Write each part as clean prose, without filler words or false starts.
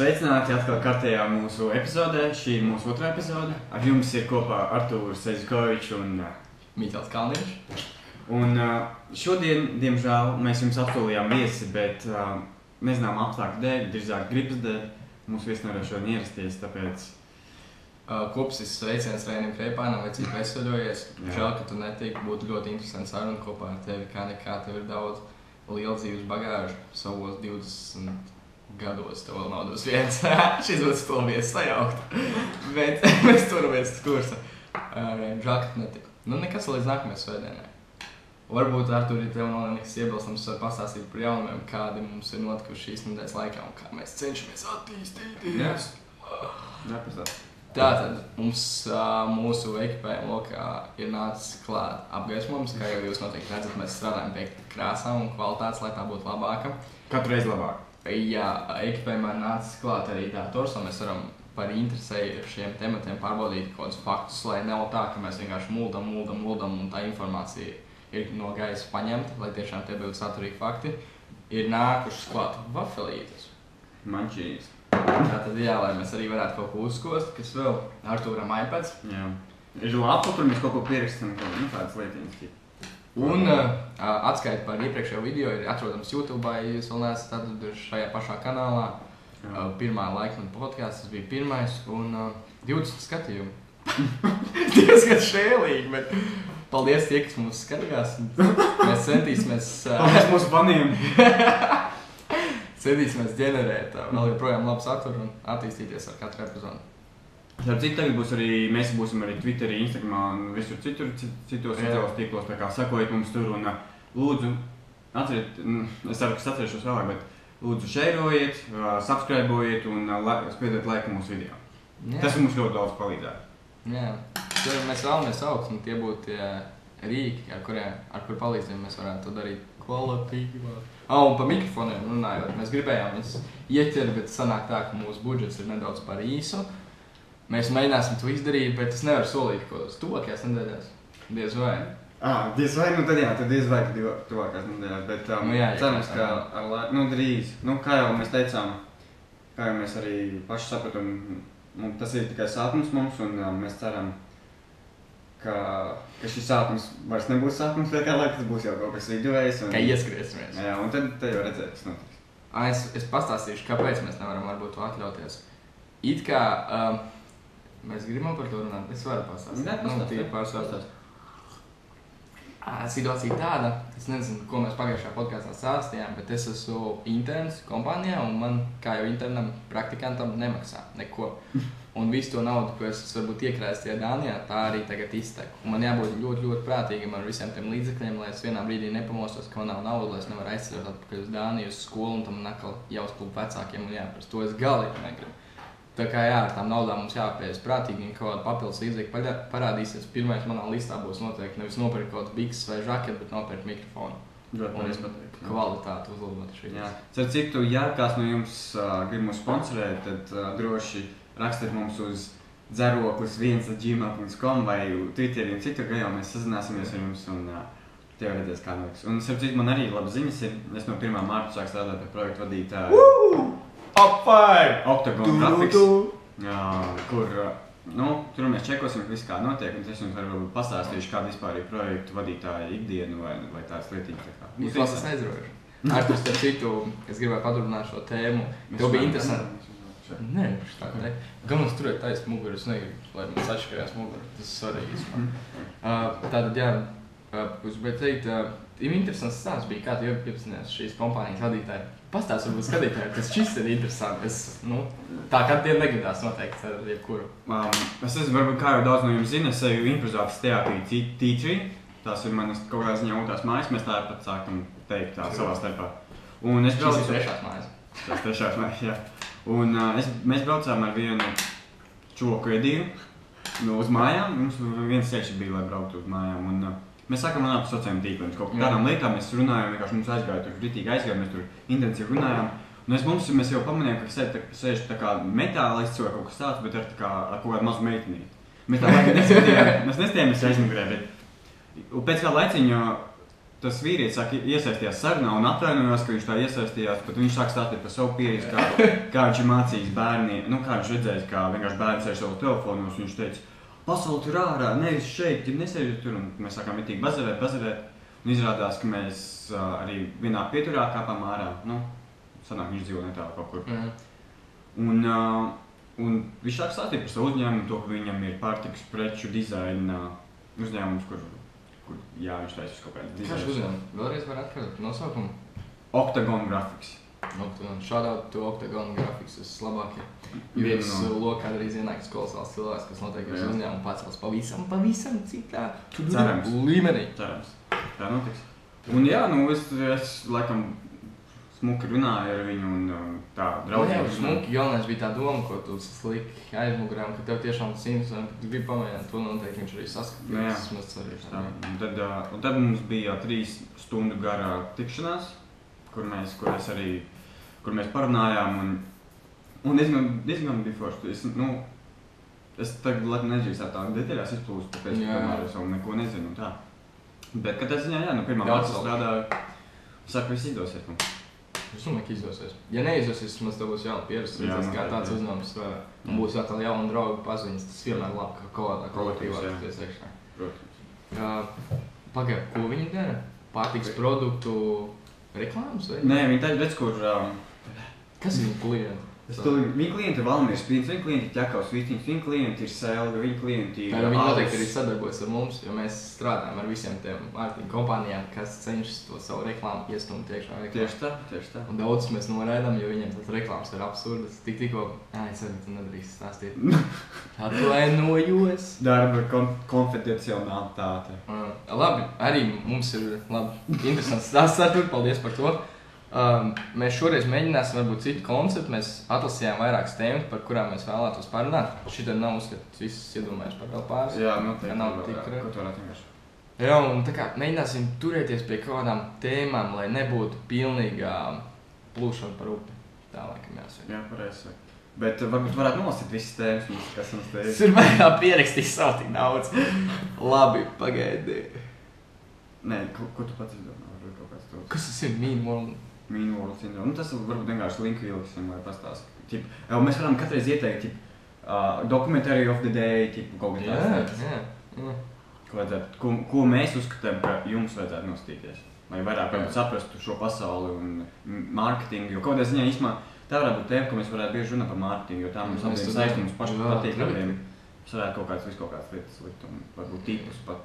Sveicināti atkal kārtējā mūsu epizodē. Šī ir mūsu otrā epizode. Ar jums ir kopā Artūrs Seizikovičs un Mīķels Kalniņš. Un šodien, diemžēl, mēs jums apsolījām viesi, bet nezinām apstākļu dēļ, drīzāk gribas dēļ. Mūsu viesi nevar šodien ierasties, tāpēc... Kopsis sveiciens Reinim Kreipānam, vai cik veseļojies. Žēl, ka tu netiki, būtu ļoti interesanti saruna kopā ar tevi, kā nekā tev ir daudz liela dzīves bagāžu savos 20 gados, tev vēl nav dos viens. Šis būtu stulbies sajaukt, bet mēs turamies uz kursa. Žēl, ka tu netiki. Nu, nekas līdz nākamajai svētdienai. Varbūt, Artur, ja tev nav nekas iebilstams, var pastāstīt par jaunumiem, kādi mums ir notikuši šīs nedēļas laikā un kā mēs cenšamies attīstīties. Tātad mums mūsu ekipējuma lokā ir nācis klāt apgaismojums, kā jau jūs noteikti redzat, mēs strādājam pie krāsām un kvalitātes, lai tā būtu labāka. Katru reizi labāk. Jā, ekipējumā ir nācis klāt arī dators, un mēs varam par interesējušiem tematiem pārbaudīt kaut kādus faktus, lai nav tā, ka mēs vienkārši muldam un tā informācija ir no gaisa paņemta, lai tiešām tie būtu saturīgi fakti. Ir nākušas klāt vafelītes. Mančīs. Tātad jā, lai mēs arī varētu kaut ko uzkost, kas vēl Artūram iPads. Jā. Ir lapa, kur mēs kaut ko pierakstam, tādas lietiņas. Un atskaita par iepriekšējo video ir atrodams YouTube'ā, ja jūs vēl neesat atraduši šajā pašā kanālā. Pirmā laikmeta podcasts, tas bija pirmais, un 20 skatījumu. Diezgan šēlīgi, bet paldies tie, kas mūs skatījās. Mēs centīsimies... Paldies mūsu faniem! Centīsimies ģenerēt vēl joprojām labu saturu un attīstīties ar katru epizodu. Starp citu, tagad būs arī, mēs būsim arī Twitterī, Instagramā un visur citos sociālos tīklos, tā kā sakojiet mums tur un lūdzu, atceriet, es ceru, ka atcerēšos vēlāk, bet lūdzu šeirojiet, subscribojiet un spiediet laiku mūsu video. Jā. Tas mums ļoti daudz palīdzētu. Jā, tur mēs vēlamies augt un tie būtu tie rīki, ar kur palīdzību mēs varētu to darīt kvalitīvāk. Un par mikrofoniem runājot, mēs gribējām viņus ieķert, bet sanāk tā, ka mūsu budžets ir nedaudz par īsu. Mēs mēģināsim to izdarīt, bet es nevaru solīt, ko uz tuvākajās nedēļās. Diez vai. Diez vai, nu tad jā, tad diez vai, ka tuvākajās nedēļās, bet cerams, ka ar laiku, drīz. Kā jau mēs teicām, kā jau mēs arī paši sapratam, tas ir tikai sākums mums, un mēs ceram, ka šis sākums vairs nebūs sākums, vai kā laik, tas būs jau kaut kas viduvējs. Kā ieskriesimies. Jā, un tad jau redzēt, kas notiks. Es pastāstīšu, kāpēc mēs nevaram varbūt to atļauties. It kā mēs gribam par to runāt, es varu pastāstīt. Situācija tāda, es nezinu, ko mēs pagājušajā podkāstā stāstījām, bet es esmu interns kompānijā un man, kā jau internam, praktikantam nemaksā neko. Un visu to naudu, ko es varbūt iekrājis tajā Dānijā, tā arī tagad iztek. Un man jābūt ļoti, ļoti prātīgam ar visiem tiem līdzekļiem, lai es vienā brīdī nepamostos, ka man nav nauda, lai es nevaru aizceļot atpakaļ uz Dāniju, uz skolu un tam nakal jāuzklūp vecākiem un jāprast. To es galīgi negribu. Tā kā jā, ar tām naudām mums jāpējas prātīgi, un kaut kāda papildus līdzekļa parādīsies. Pirmais manā listā būs noteikti nevis nopirkt kaut kādu bikses vai žaketi, bet nopirkt mikrofonu. Un kvalitāti uzlabot šī. Jā. Starp citu, ja kāds no jums grib mūs sponsorēt, tad droši rakstiet mums uz dzeroklis1@gmail.com vai Twitterī un citur, ka jau mēs sazināsimies ar jums un tev redzēs, kā notiks. Un starp citu, man arī labas ziņas ir. Es no 1. mārta sāku strādāt par projektu vadītāju. Up 5! Octagon Graphics, kur, tur mēs čekosim, viss kā notiek, un es jums varu pastāstīšu, kāda vispār ir projektu vadītāja ikdiena vai tādas lietiņas. Jūs esat aizraujuši. Artur, starp citu, es gribēju paturpināt šo tēmu. Tev bija interesanti. Nē, tā te. Gan mums turēt taisnu muguru, es negribu, lai mums atšķirās muguru. Tas ir svarīgi. Tātad, jā, es gribēju teikt, ir interesants stāsts bija, kā tu iepazinās šīs kompānijas vadītāji. Pastāst varbūt skatītāji, kas šis ir interesanti. Tā katru dienu negadās noteikti ar jebkuru. Es esmu, varbūt kā jau daudz no jums zina, es eju improvizācijas teātrī T3. Tās ir manas kaut kādā ziņā otrās mājas, mēs tāpat sākam teikt tā savā starpā. Un es braucu... Šis ir trešās mājas. Tas trešās mājas, jā. Un mēs braucām ar vienu čoku Edīru uz mājām. Mums viens ceļš bija, lai brauktu uz mājām. Un mēs sākam runāt par sociālajiem tīkliem. Kaut kādām lietām mēs runājām, vienkārši mums aizgāja, tur kritīgi aizgāja, mēs tur intensīvi runājām. Un mēs jau pamanījām, ka sēž tā kā metālists vai kaut kas tāds, bet ar kaut kādu mazu meitenīti. Mēs tā laikam neskatījāmies aizmugurē, bet pēc kā laiciņa tas vīrietis sāk iesaistījās sarunā un atvainojās, ka viņš tā iesaistījās, bet viņš sāk stāstīt par savu pieredzi, kā viņš ir mācījis bērniem, nu kā viņš redzējis, kā vienkārši bērni sēž savu telefonos, viņš teica, pasauli tur ārā, nevis šeit, ja nesēžat tur, un mēs sākām mitīgi bazarēt, un izrādās, ka mēs arī vienā pieturā kāpām ārā, nu, sanāk viņš dzīvo netālu kaut kur. Un viņš sāk stāstīt par savu uzņēmumu, to, ka viņam ir pārtikas preču dizaina uzņēmums, kur jā, viņš taisīs kaut kādu dizainu. Kāds uzņēmums? Vēlreiz var atkārtot nosaukumu? Octagon Graphics. Shoutout to Octagon Graphics, tas labākie. Jo es lokā arī ienāks skolas valsts cilvēks, kas noteikti uz uzņēmumu pacels pavisam citā līmenī. Cerams. Tā notiks. Un jā, nu es laikam smuki runāju ar viņu un tā draudzīgi. Jā, smuki, galvenais bija tā doma, ko tu sliki aizmugurē, un ka tev tiešām tas interesē, ka tu gribi pamēģināt, to noteikti viņš arī saskatījis. Un tad mums bija 3 stundu garā tikšanās, kur mēs parunājām un diezgan bija forši. Es tagad laikam nedrīkstētu tā detaļās izplūst, tāpēc, ka es vēl neko nezinu un tā. Bet, kad es ziņā, pirmā vārds strādāju, saku, viss izdosies mums. Es domāju, ka izdosies. Ja neizdosies, mums tev būs jauna pieredze, kā tāds uzņēmums strādā. Un būs atkal jauna draugu paziņas, tas vienmēr labi, ka kādā kolektīvā tas iekšā. Protams. Pagaid, ko viņi dara? Pārtiks produktu reklāmas vai? Nē, viņi taļ redz, kur... Kas ir viņi klienti? Viņa klienti ir Valmieras Pīns, viņa klienti ir Ķekavas Vītiņas, viņa klienti ir Selga, viņa klienti ir... Viņi noteikti arī sadarbojas ar mums, jo mēs strādājam ar visiem tiem mārketinga kompānijām, kas cenšas to savu reklāmu iestumt iekšā reklāmā. Tieši tā. Un daudz mēs noraidām, jo viņiem tas reklāmas ir absurdas. Tikko, es arī tu nedrīkst stāstīt. Atvainojos. Darba konfidencialitāte. Labi, arī mums ir interesants stāsts ar tur, paldies par to. Mēs šoreiz mēģināsim varbūt citu konceptu, mēs atlasījām vairākas tēmas, par kurām mēs vēlētos parunāt. Šitā nav uzskats, visus iedomājuši par vēl pāris. Jā, noteikti. Ko tu varētu vienkārši? Jā, un tā kā mēģināsim turēties pie kādām tēmām, lai nebūtu pilnīgā plūšana par upi. Tā laikam jāsaka. Jā, pareizi. Bet varbūt varētu nolasīt visas tēmas, kas mums te ir. Es ir vairāk pierakstījis savu tik daudz. Labi, pagaidi. Nē, ko tu pats izdomā? Kas tas ir Mean World? Mean World syndrome. Nu, tas varbūt vienkārši linku ieliksim, lai pastāst. Mēs varam katreiz ieteikt documentary of the day, kaut kā tāds. Jā. Ko mēs uzskatām, ka jums vajadzētu nostīties. Lai vairāk saprastu šo pasauli un mārketingu. Jo kaut kādā ziņā īstumā tā varētu būt tēma, ka mēs varētu bieži runāt par mārketingu, jo tā mums abiem saistības paši patīkamiem. Mēs varētu kaut kādas lietas likt un varbūt tipus pat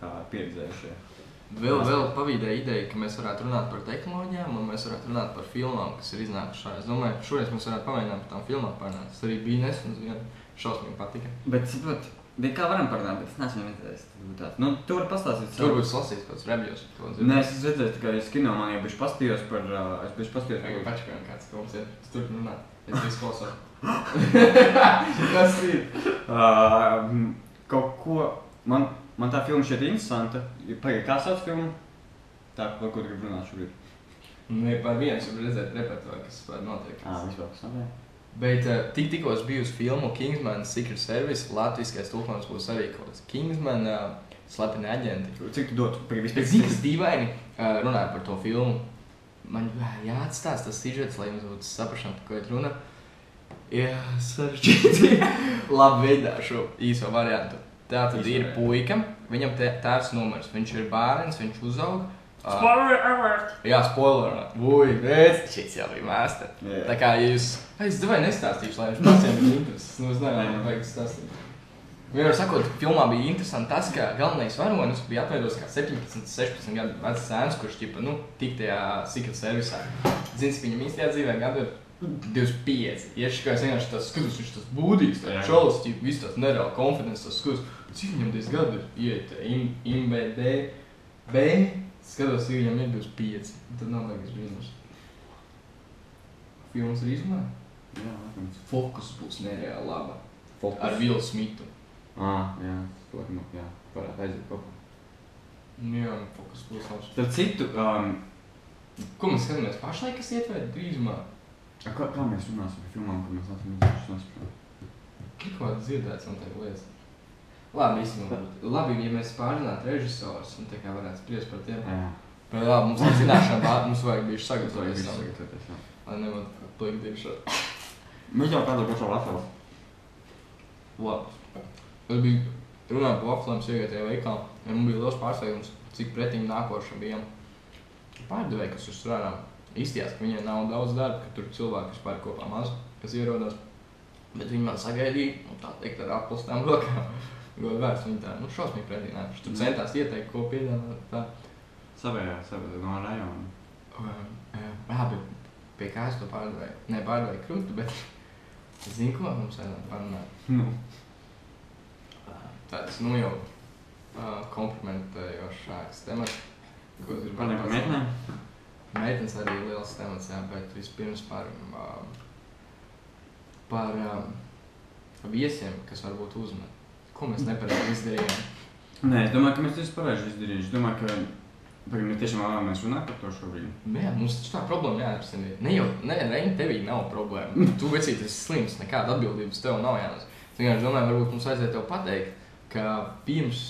tā pieredzējušie. Vēl pavīdēja ideja, ka mēs varētu runāt par tehnoloģijām un mēs varētu runāt par filmām, kas ir iznākušās. Es domāju, ka šoreiz mēs varētu pamēģināt par tām filmām parunāt. Tas arī bija nesen, šausmīgi patika. Bet, saprot, kā varam parunāt, bet es neesmu redzējis. Nu, tu vari pastāstīt savu. Tur būs lasīts pēc reviews. Nē, es redzēju, tikai es kino man jau bišķi pastījos par... Pačakojam kāds films ir. Es turpinu runāt. Es visu klausos. Kas ir? Kaut ko... Man tā filma šķiet interesanta. Pagaid, kā sauc filmu? Tā, par ko tu gribi runāt šobrīd? Par viens var redzēt repertuāru, kas var notiek. Vispār, kas nav. Bet tikko es biju uz filmu Kingsman Secret Service, latviskais tulkojums būs arī kaut kāds Kingsman slepeni aģenti. Cik tu dotu? Cik dīvaini runāju par to filmu. Man jāatstāst tas sižets, lai jums būtu saprašana, par ko ir runa. Jā, sarežģīti. Labi veidā šo īso variantu. Tātad ir puika, viņam tēvs numurs, viņš ir bērns, viņš uzaug. Spoiler alert! Jā, spoiler alert. Bet šis jau bija māster. Tā kā jūs... Es devai nestāstīšu, lai viņš pasiem bija intereses. Nu, es nevaru vajag stāstīt. Vienmēr sakot, filmā bija interesanti tas, ka galvenais varonis bija atveidos kā 17-16 gadu vecs sēns, kurš tik tajā Secret Service'ā. Zins, ka viņam īstajā dzīvē gadu ir 25. Ieši kā es vienkārši tās skatos, viņš tas būdīgs, tā šalas, viss tās nereāli konfidences, tas skatos, cik viņam 10 gadu ir iet IMDb, skatos, cik viņam ir 25. Tad nav vajag brīnums. Filmas ir izmēr? Jā, Fokus būs nereāli laba. Fokus? Ar Willu Smithu. Jā, varētu aiziet kaut ko. Jā, Fokus būs labs. Tad citu... Ko mēs skatāmies pašlaik, kas ietvērt drīzumā? Kā mēs runāsim par filmām, kur mēs esam izdevuši? Kaut kāds dzirdēts un tagad lietas. Labi, ja mēs pārzināt režisors un tā kā varētu spriest par tiem. Jā, mums ir zināšana, mums vajag bijuši sagatavoties. Jā. Lai nevar plikt diešot. Mēs jau kādā pašā vafeli. Labi. Es biju runājot par vaflēm sievietajā veikalā, ja man bija liels pārsteigums, cik pretīm nākošam bijām pārdevēji, kas uz strādām. Izstījās, ka viņiem nav daudz darba, ka tur cilvēki vispār kopā maz, kas ierodās. Bet viņi man sagaidīja, tā teikt, ar atpulstām rokām. Godu vērts, viņi tā, šausmīgi pretī nākuši. Tur centās ieteikt, ko piedāvāt tā. Savējā no rajona. Jā, bet pie kā es to pārdevēju? Ne pārdevēju krustu, bet es zinu, ko mums vajadzētu parunāt. Tāds, jau komplimentējošāks temats. Pārniem par meitnēm? Meitnes arī ir liels temats, jā, bet vispirms par viesiem, kas varbūt uzmet. Ko mēs nepareizi izdarījām? Nē, es domāju, ka mēs tieši pareizi izdarījuši. Es domāju, ka mēs tiešām vēlamies runāt par to šobrīd. Jā, mums taču tā problēma jāatrisina. Reini, tevī nav problēma. Tu vecīt esi slims, nekāda atbildības tev nav jānes. Es vienkārši domāju, varbūt mums vajadzētu tev pateikt, ka pirms,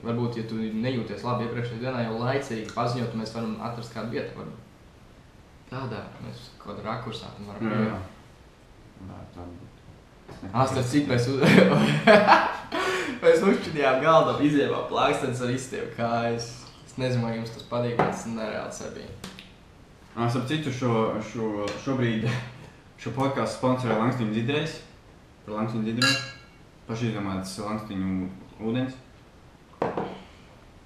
varbūt, ja tu nejūties labi iepriekšējā dienā, jau laicīgi paziņot, mēs varam atrast kādu vietu. Varbūt. Tādā mēs kaut kādā rakursā varam pieejot. Starp citu, mēs uzšķidījām galdam, izjēmām plākstens ar izstievu kājas. Es nezinu, vai jums tas patīk, bet tas nereāls arī bija. Starp citu, šobrīd šo podcastu sponsorē Langstiņu Dzidrejs. Par Langstiņu Dzidreju. Pašizdomāts Langstiņu ūdens.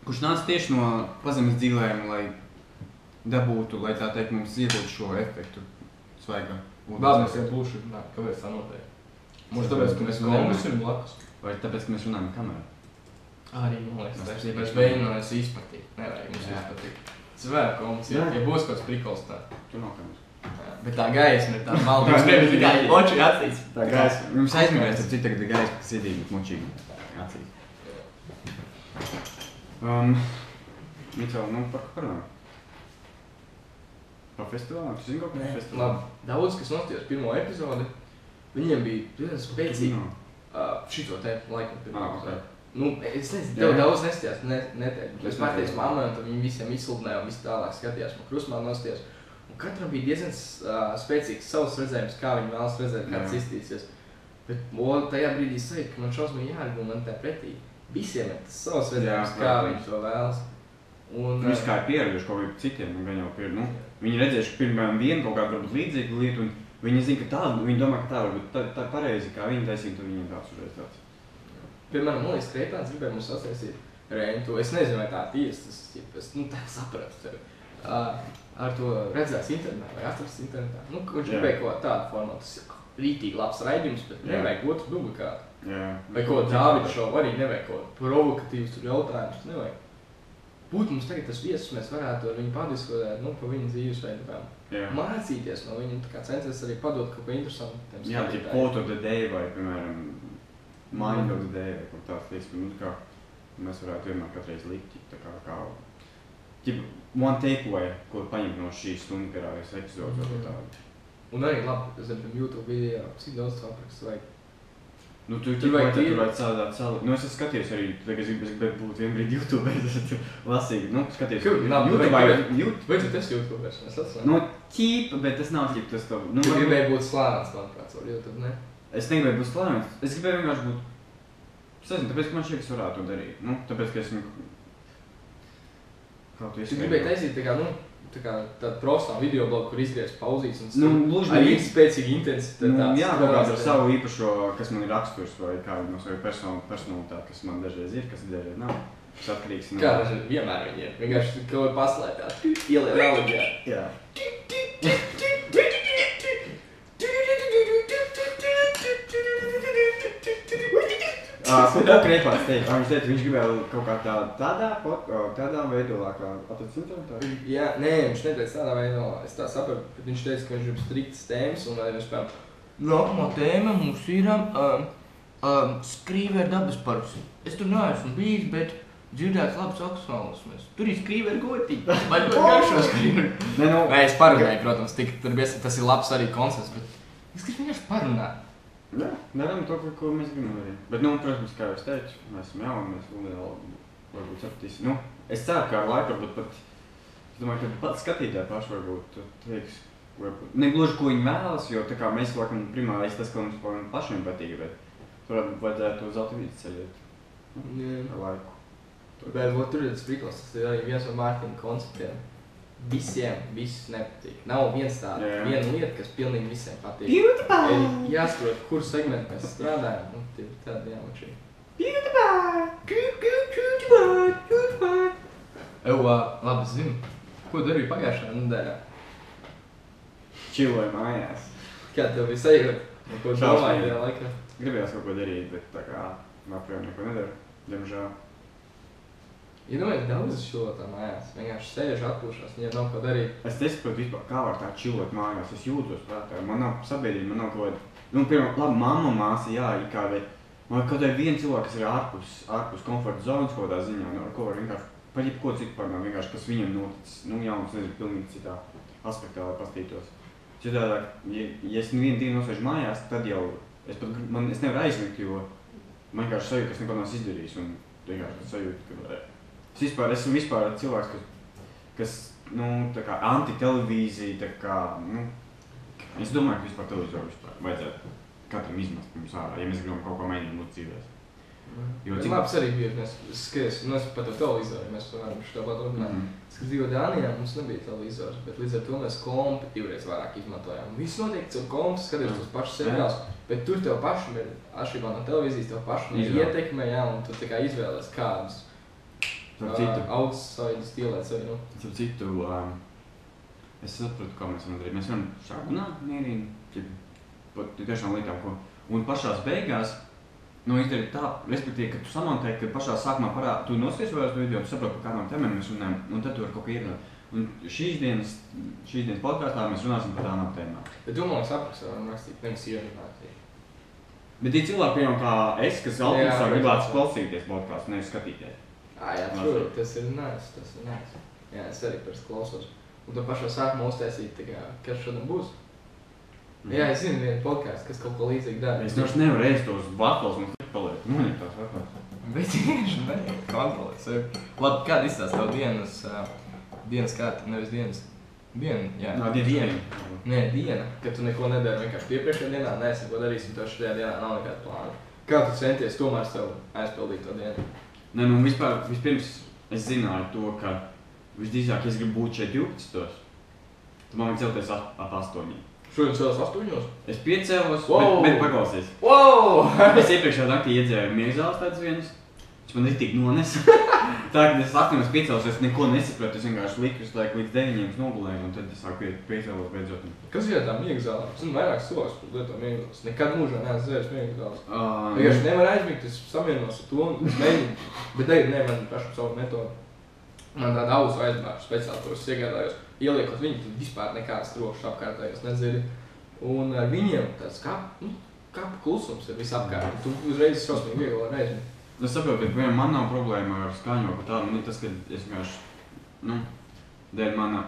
Kurš nāca tieši no pazemes dzīvēm, lai dabūtu, lai tā teikt, mums iegūtu šo efektu svaiga ūdens. Vēlamies iet būšu, kāpēc tā notiek? Mums tāpēc, ka mēs Kongus ir blakus. Vai tāpēc, ka mēs runājam kamerā? Arī, man liekas, mēs mēģinājās izpatīt. Nevajag mums izpatīt. Svēr, Kongus, ja būs kāds prikols tā. Tu nav kameras. Bet tā gaisma ir tā malda. Mums nebija tikai moči acīs. Tā gaisma. Mums aizmirst, ar citu tagad ir gaisma, kas iedīgi, bet močīgi acīs. Micel, par ko runājam? Par festivālu? Tu zini kaut kādu festivālu? Labi, daudz, kas nostījās pirmo epizodi, viņiem bija spēcīgi šito te laiku pirmo. Es nezinu, tev daudz nestījās, neteikt. Es pateicu mammai, un tad viņi visiem izsludināja un visi tālāk skatījās, man krustmā nostījās. Un katram bija diezgan spēcīgs savs redzējums, kā viņi vēlas redzēt, kāds iztīsies. Bet tajā brīdī sajūt, ka man šausmīgi jāargumentē pretī. Visiem ir tas savs redzējums, kā viņi to vēlas. Viņš kā ir pieraduši kaut kādiem citiem, un gan jau viņi redzējuši pirmajām vienu kaut kādu līdzīgu lietu, un viņi zina, ka tā, viņi domā, ka tā varbūt tā pareizi, kā viņi taisīja, tad viņiem tāds uzreiz tāds. Piemēram, man liekas, Kreipāns gribēja mums sasniegt Reintu. Es nezinu, vai tā tiesa, es tā sapratu tevi. Ar to redzēs internetā vai atrast internetā. Viņš gribēja kaut tādu formātu. Tas ir rītīgi labs raidījums, bet nevajag otru dublikātu. Vai ko Dāvidu šovu arī nevajag kaut provokatīvus tur jautājumus, nevajag. Būtu mums tagad tas viesus, mēs varētu ar viņu padiskutēt, par viņu dzīvesveidu. Mācīties no viņu, tā kā censties arī padot kaut ko interesantu. Jā, ja quote of the day vai, piemēram, mind of the day vai kaut tāds lietas, kā mēs varētu vienmēr katreiz likt, tā kā one takeaway, ko paņemt no šīs stundu karājas epizodes vai tādu. Un arī labi, zem YouTube video, cik daudz to aprakstu vajag. Tur vajag cādāt salu. Es esmu skaties arī, es gribētu būt vienbrīd YouTube, es esmu lasīgi, skaties. Vai tu esi YouTubers? Es esmu. Ķīpa, bet tas nav ķīpa, tas tev. Tu gribēji būt slāvens, manuprāt, ar YouTube, ne? Es negribēju būt slāvens, es gribēju vienkārši būt. Es nezinu, tāpēc, ka man šķiet, es varētu to darīt. Tāpēc, ka esmu. Tu gribēji taisīt tā kā tādu profesionālu videoblogu, kur izgriez pauzīs un arī spēcīgi intensitātes. Jā, kaut kāds ar savu īpašo, kas man ir raksturs vai kādu no savu personalitāti, kas man dažreiz ir, kas dažreiz nav. Tas atkarīgs no... Kā dažreiz vienmēr viņi ir. Vienkārši kaut kā paslēpjāt, ieliet reliģijā. Jā. Ko Kreipāns teica? Viņš teica, viņš gribēja kaut kā tādā veidolā, kā atrads internetā? Jā, nē, viņš neteica tādā veidolā. Es tā sapratu, bet viņš teica, ka viņš grib striktas tēmas un vai viņš pēc nākamā tēma mums ir skrīveru dabas parks. Es tur neesmu bijis, bet dzirdēts labs aksuālismes. Tur ir skrīveru gotīgi. Vai ļoti garšo skrīveru? Nē, es parunāju, protams, tas ir labs arī koncepts, bet es gribu vienkārši parunāt. Jā, darām to, ko mēs gribam arī. Bet, protams, kā jau es teicu, mēs esam jauni, mēs varbūt sapratīsim. Es ceru, ka ar laiku varbūt pat Es domāju, ka pat skatītāji paši varbūt teiks, ne gluži, ko viņi vēlas, jo tā kā mēs laikam primārais tas, ko mums pašiem patīk, bet varbūt vajadzētu uz autovīdes ceļot. Ar laiku. Bet tur ir tas priklis, tas ir arī viens no mārketinga konceptiem. Visiem viss nepatīk. Nav viena lieta, kas pilnīgi visiem patīk. Beautiful! Jāsaprot, kur segmentu mēs strādājam, un tie ir tādi jāmačī. Beautiful! Labi, es zinu. Ko darīju pagājušajā nedēļā? Čiloju mājās. Kā tev bija sajūta? Ko domāji tajā laikā? Gribējās kaut ko darīt, bet tā kā apjām neko nedaru, diemžēl. Iedomājies daudz čilotā mājās, vienkārši sēž atpūšās, viņiem nav ko darīt. Es nesaprotu vispār, kā var tā čilot mājās, es jūtos prātā, man nav sabiedrība, man nav kaut kāda, piemēram, labi, mamma, māsa, jā, ikā, bet man kaut kādā viena cilvēka, kas ir ārpus komforta zonas kaut kādā ziņā, ar ko var vienkārši, par jebko citu parunāt, vienkārši, kas viņam noticis, jauns, nezinu, pilnīgi citā aspektā, lai pastītos. Citādāk, ja es vienu dienu nosēžu mājās, tad jau, es nevaru aizmigt, jo man vienkārši sajūta, ka es neko neesmu izdarījis, un vienkārši sajūta, ka esmu vispār cilvēks, kas tā kā anti-televīzija, tā kā, es domāju, ka vispār televizoru vispār vajadzētu katram izmest pirms ārā, ja mēs gribam kaut ko mainīt mūsu dzīvēs. Labs arī bija, mēs skaties, es pat ar televizoru, mēs varam šo pat runāt. Es dzīvoju Dānijā, mums nebija televizors, bet līdz ar to mēs kompi divreiz vairāk izmantojām. Viss notiek caur kompi, skaties tos pašus seriālus, bet tur tev pašam ir, atšķirībā no televīzijas, tev pašam ir ietekme, jā, un tu tā kā izvēlies kādus augstsaidas stilēt sevi, Starp citu, es saprotu, kā mēs varam darīt. Mēs varam šāgunāt mierīgi, pat tiešām lietām, ko. Un pašās beigās, izdarīt tā, respektīvi, ka tu samontē, ka pašā sākumā tu noskaties vēl uz video, tu saproti, par kādām tēmēm mēs runājam, un tad tu vari kaut ko iedot. Un šīs dienas podkāstā mēs runāsim par tādām tēmām. Bet domāju, aprakstā varam rakstīt, nevis ierunāt. Bet ir cilvēki, piemēram, kā es, kas autobusā gribētu klausīties podkāstu, nevis skatīties. Jā, true, tas ir nice. Jā, es arī parasti klausos. Un to pašā sākumā uztaisīt, kas šodien būs. Jā, es zinu vienu podcastu, kas kaut ko līdzīgi dara. Es nevaru ēst tos vaflos, man paliek. Noniet tās vaflos. Bet tieši nevajag kontrolēt sevi. Labi, kāda izstāsta tev dienas kārta, nevis dienas? Diena, kad tu neko nedari, vienkārši iepriekšējā dienā neesi neko darījis, un tev šajā dienā nav nekāda plāna. Kā tu centies tomēr sev aizpildīt to dienu? Vispirms es zināju to, ka visdrīzāk, ja es gribu būt šeit 12, tad man vajag celties ap 8. Šodien cēlos 8? Es piecēlos, wow. bet paklausies. Wow! Es iepriekšējā naktī iedzēru miegzāles tāds viens, viņš man ritīgi nonesa. Tā, kad es 8 piecēlos, es neko nesapratu, es vienkārši liku līdz 9 nogulēju, un tad es sāku piecēlos beidzot. Kas ir tā miegzālē? Es zinu vairāk cilvēks, kur lieto miegzāles. Nekad mūžā neesmu dzēris miegzāles. Vienkārši nevar aizmigt, es samienos ar to un es mēģinu. Bet tagad man pašu savu metodu. Man tāda ausu aizbāžu speciāli, ko es iegādājos. Ieliekot viņu, tad vispār nekādas trokšas apkārtējos nedzirdi. Un ar viņiem tāds kāpu klusums ir visapkārt. Tu uzreiz šausmīgi viegli var aizmigt. Es saprotu, ka man nav problēma ar skaņu, ka tādu, tas, ka es vienkārši, dēļ mana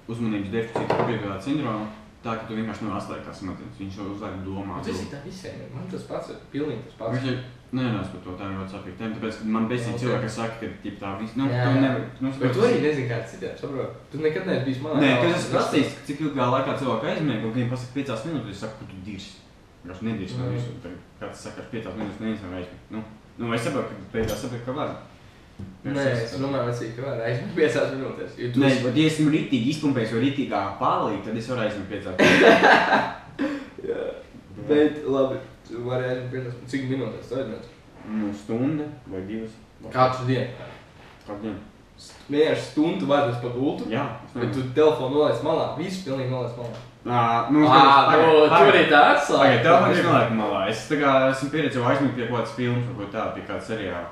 uzmanības deficīta priekšgādā sindroma, tā, ka tu vienkārši nevar atslēgt kā smadzenes, viņš uzliek domā. Tas ir tā visiem, man tas pats ir, pilnīgi tas pats. Viņš nenās par to, tā ir ļoti sapīta tēma, tāpēc, ka man besīt cilvēki, kas saka, ka tā viss, tu nevar. Bet tu arī nezini kā citiem, saprot? Tu nekad neesi bijis manā. Nē, kad es prasīju, cik ilgā laikā cilvēku aizmieg, un viņiem pasaka 5 minūtes, es saku, ka tu dirsi. Vienkārši nedirsi no visu, kāds saka, ka 5 minūtes neviens nevar aizmiegt. Vai es saprotu, ka beigās saprotu, ka var? Nē, es domāju, vecīgi, ka var aizmigt 5 minūtes. Nē, bet ja esmu ritīgi izpumpējis vai ritīgā pārlīgi, tad es varu aizmigt 5 minūtes. Jā, bet labi, tu vari aizmigt 5 minūtes. Cik minūtes tu aizmigt? Stunda vai 2. Katru dienu? Katru dienu. Vienkārši stundu vārdos pa gultu? Jā. Bet tu telefonu nolaist malā, visu pilnīgi nolaist malā. Tur ir tāds slāgi. Pagaid, telefonu es nelieku malā. Es esmu pieredzēju aizmigt pie kaut kādas filmas vai kaut tādu, pie kāda seriāla.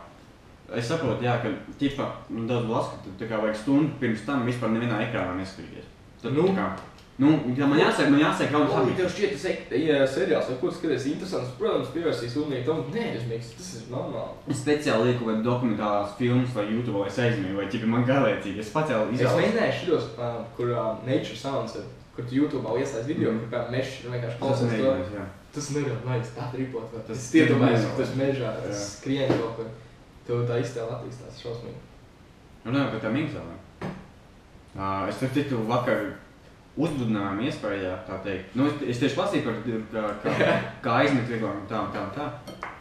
Es saprotu, jā, ka ķipa, daudz lasu, ka tu vajag stundu pirms tam vispār nevienā ekrānā neskatīties. Tad, man jāsaka kaut kas. Tev šķiet, tas seriāls vai ko tu skaties interesants, protams, pievērsīs uzmanību tam, neaizmīgs, tas ir normāli. Es speciāli lieku vai dokumentālās filmas vai YouTube, lai es aizmīgu, vai ķipi man garlaicīgi. Es speciāli izvēlos. Es mēģināju šitos, kur Nature Sounds ir, kur tu YouTube'ā ieslēdz video, kur kā mešs vienkārši klausās to. Tas nevar nice, tā ripot, vai tas iedomājas, ka tas mežā, tas skrien kaut kur. Tev tā iztēla attīstās šausmīgi. Runājot par tām miegzālēm. Es tev citu vakar uzbudinājumu iespējā, tā teikt. Nu, es tieši lasīju par kā aizmigt vieglāk un tā.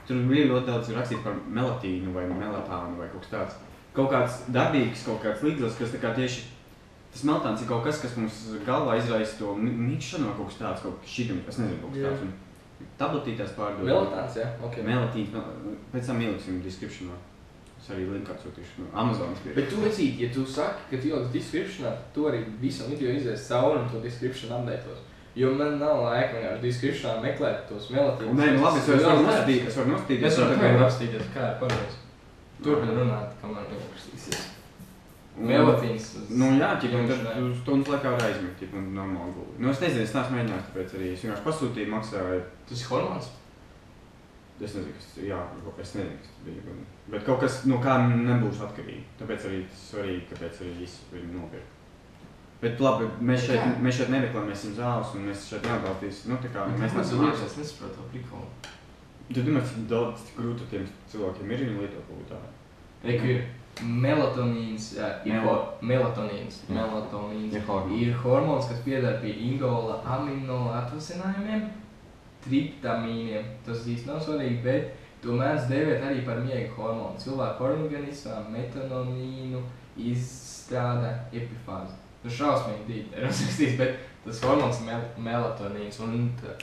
Tur bija ļoti daudz rakstīts par melatīnu vai melatānu vai kaut kas tāds. Kaut kāds dabīgs, kaut kāds līdzos, kas tā kā tieši tas melatāns ir kaut kas, kas mums galvā izraisa to mikšanu vai kaut kas tāds, kaut kas šitam, es nezinu, kaut kas tāds. Un tabletītās pārdod. Melatāns, jā? Ok. Melatīns, pēc tam ieliksim descriptionā. Es arī linku atsūtīšu no Amazonas pie. Bet tu redzīt, ja tu saki, ka tu ieliks descriptionā, tu arī visam video izies cauri un to description updateos. Jo man nav laika vienkārši descriptionā meklēt tos melatīnus. Nē, nu labi, es varu nostīt. Es varu apstīties, kā ir pareizi. Turpin runāt, kamēr neapstīsies. Melatīns. Nu jā, un tad stundas laikā var aizmigt, un normāli guli. Nu es nezinu, es neesmu mēģinājis, tāpēc arī es vienkārši pasūtīju, maksāju. Tas ir hormons? Es nezinu, kas bija. Bet kaut kas, no kā nebūs atkarīgi. Tāpēc arī svarīgi, kāpēc arī visu viņu nopirkt. Bet labi, mēs šeit nereklamēsim zāles, un mēs šeit neatbalstīs, nu tā kā mēs nesam ārsts. Es nesaprotu to prikolu. Tu domā, cik daudz, cik grūti tiem cilvēkiem ir viņi lietot kaut tā? Reku ir melatonīns, melatonīns ir hormons, kas piedar pie indola aminoatvasinājumiem, triptamīniem. Tas īsti nav svarīgi, bet to mēdz dēvēt arī par miega hormonu. Cilvēku organismā melatonīnu izstrādā epifāzi. Tas šausmīgi dīti ir uzrakstīts, bet tas hormons melatonīns un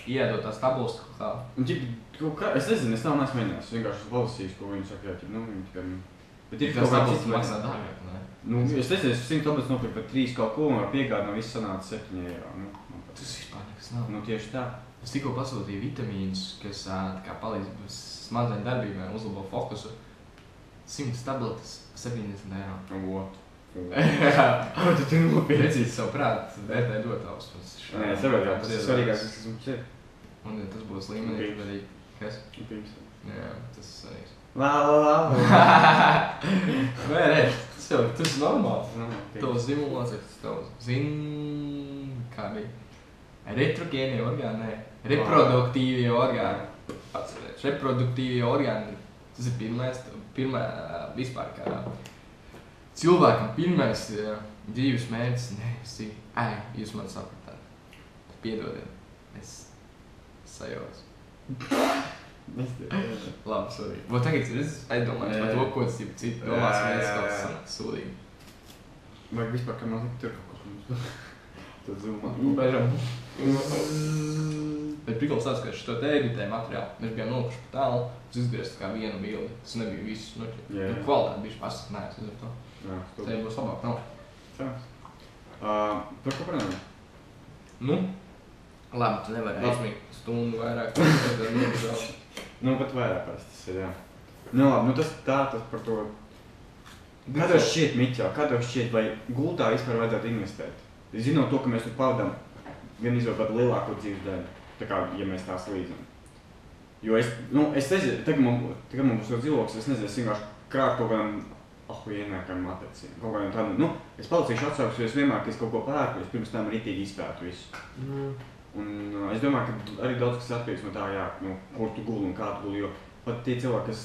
iedot tās tabulas kaut kā. Es nezinu, es neesmu mēģinājis, vienkārši palasīju, ko viņi saka, jā, nu viņi tikai... Bet ir tas tabulas maksā dārgāk, ne? Nu, es nezinu, es 100 tabulas nopirku par 3 kaut ko, un ar piegādi no viss sanāca 7 eiro. Tas vispār nekas nav. Nu, tieši tā. Es tikko pasūtīju vitamīnus, kas kā palīdz smadzeņu darbībai, uzlabo fokusu. 100 tabletes 70 eiro. What? Ko tu nopietni? Redzīt savu prātu, vērtē dotavus. Nē, es saprotu, tas ir svarīgākais, kas mums ir. Un ja tas būs līmenī, tad arī kas? Pirms. Jā, tas ir svarīgs. Nē, tas ir normāls. Tavs zimulācijas, tavs kā bija? Retrogēnie orgāni, nē. Reproduktīvie orgāni. Atcerēs, reproduktīvie orgāni. Tas ir pirmā vispār kā cilvēkam pirmais dzīves mērķis. Nē, jūs man sapratāt. Piedodiet, es sajaucu. Labi, sorry. Vo tagad es aizdomāju par to, ko citu domās, mēs kaut sanāk sūdīgi. Vajag vispār, ka man tur kaut kas mums. Tad zumā. Bežam. Bet prikals tāds, ka šo te editēju materiālu. Mēs bijām nolikuši pa tālu, es izgriezt kā vienu bildi. Tas nebija viss, nu kvalitāti bišķi pasaknājās uz ar to. Jā, tā jau būs labāk, nav. Tā. Par ko parunājam? Nu? Labi, tu nevari aizmigt stundu vairāk. Nu, pat vairāk tas ir, jā. Nu labi, nu tas par to. Kā tev šķiet, Miķel, vai gultā vispār vajadzētu investēt? Zinot to, ka mēs tur pavadām gan izvēlēt lielāko dzīves daļu, tā kā, ja mēs tās līdzam. Jo es nezinu, tagad man būs to dzīvoklis, es nezinu, es vienkārši krātu kaut kādam ienākam mateciem, kaut kādam tādam, nu, es palicīšu atsaukus, jo es vienmēr, ka es kaut ko pērku, es pirms tam ritīgi izpētu visu. Un es domāju, ka arī daudz kas atkarīgs no tā, jā, nu, kur tu guli un kā tu guli, jo pat tie cilvēki, kas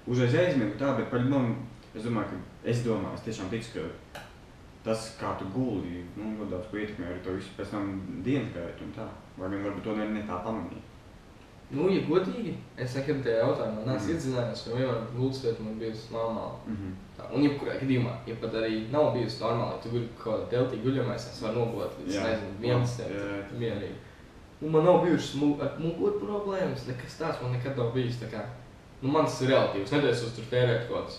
uzreiz aizmiegu tā, bet par man, es tiešām ticu, ka tas, kā tu guli, nu, daudz ko ietekmē arī to visu pēc tam dienas gaitu un tā, vai gan varbūt to ne tā pamanīt. Nu, ja godīgi, es nekad tajā jautājumā neesmu iedzinājos, jo vienmēr gultas vieta man bijusi normāli. Un jebkurā gadījumā, ja pat arī nav bijusi normāli, ja tu guli kaut kādā teltī guļamais, es varu nogulēt līdz, nezinu, 11. mierīgi. Un man nav bijušas ar muguru problēmas, nekas tāds man nekad nav bijis, tā kā, nu, mans ir relatīvs, nedēļas uz tur tērēt kaut kādas.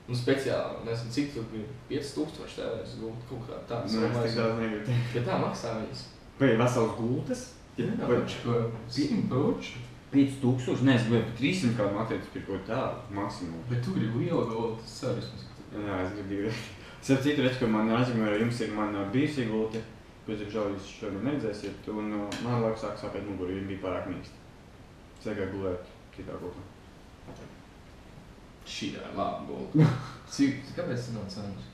Nu, speciāli, nezinu, cik tur bija 5000 tērēs gultu kaut kā tāds. Nu, es tik daudz negribu. Ja tā maksā viņas. Vai vesels gultas? Jā, taču, ko 100 bruču. 5000? Nē, es gribēju pat 300 kādu matētis pie ko tādu maksimumu. Bet tu gribi lielu gultu, tas sarismas. Jā, es gribu. Starp citu redz, ka man aizmēr jums ir man bijusī gulti, ko es diemžēl jūs šodien neredzēsiet, un man laiku sāpēt muguru, jo bija pārāk mīksti. Es vajag gulēt kitā gultā. Šī ir laba gulta. Kāpēc tu nav cenas?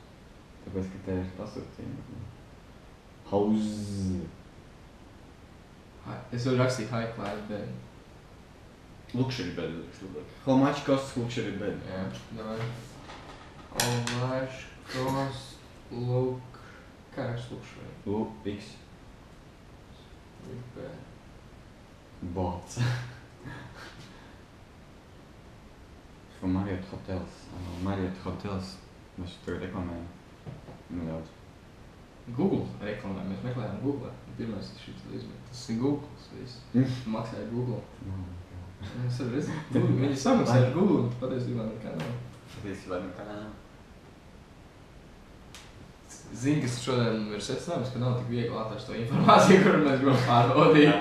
Tāpēc, ka te ir pasūtījumi. Hauz. Es varu rakstīt high class bed. Luxury bed. How much costs luxury bed? Jā, davai. How much costs luxury Kā raksts luxury? UX. Bots. For Marriott Hotels. Marriott Hotels. Mēs tur reklamējam. Nedaudz. Google reklamē. Mēs meklējām Google. Pirmais šis izmet. Tas ir Google. Viss. Maksāja Google. Es arī redzēju. Viņi samaksāja Google. Patiesībā nekā nav. Patiesībā nekā nav. Zini, kas šodien ir secinājums, ka nav tik viegli atrast to informāciju, kuru mēs gribam pārbaudīt.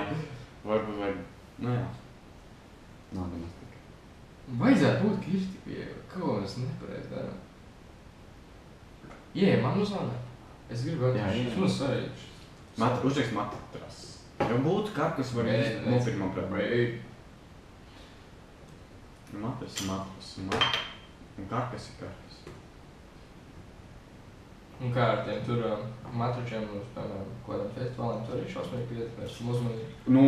Varbūt vajag. Nu jā. Nav nemaz tik. Vajadzētu būt, ka ir tik viegli. Ko mēs nepareizi darām? Jē, man uzvanā. Es gribu atrast. Tas mums svarīgs. Uzrakst matras. Jo būtu karkas var nopirkt, manuprāt. Matras. Un karkas ir karkas. Un kā ar tiem tur matračiem mums, piemēram, kādiem festivāliem, tur arī šausmīgi pieteikties uzmanīgi? Nu,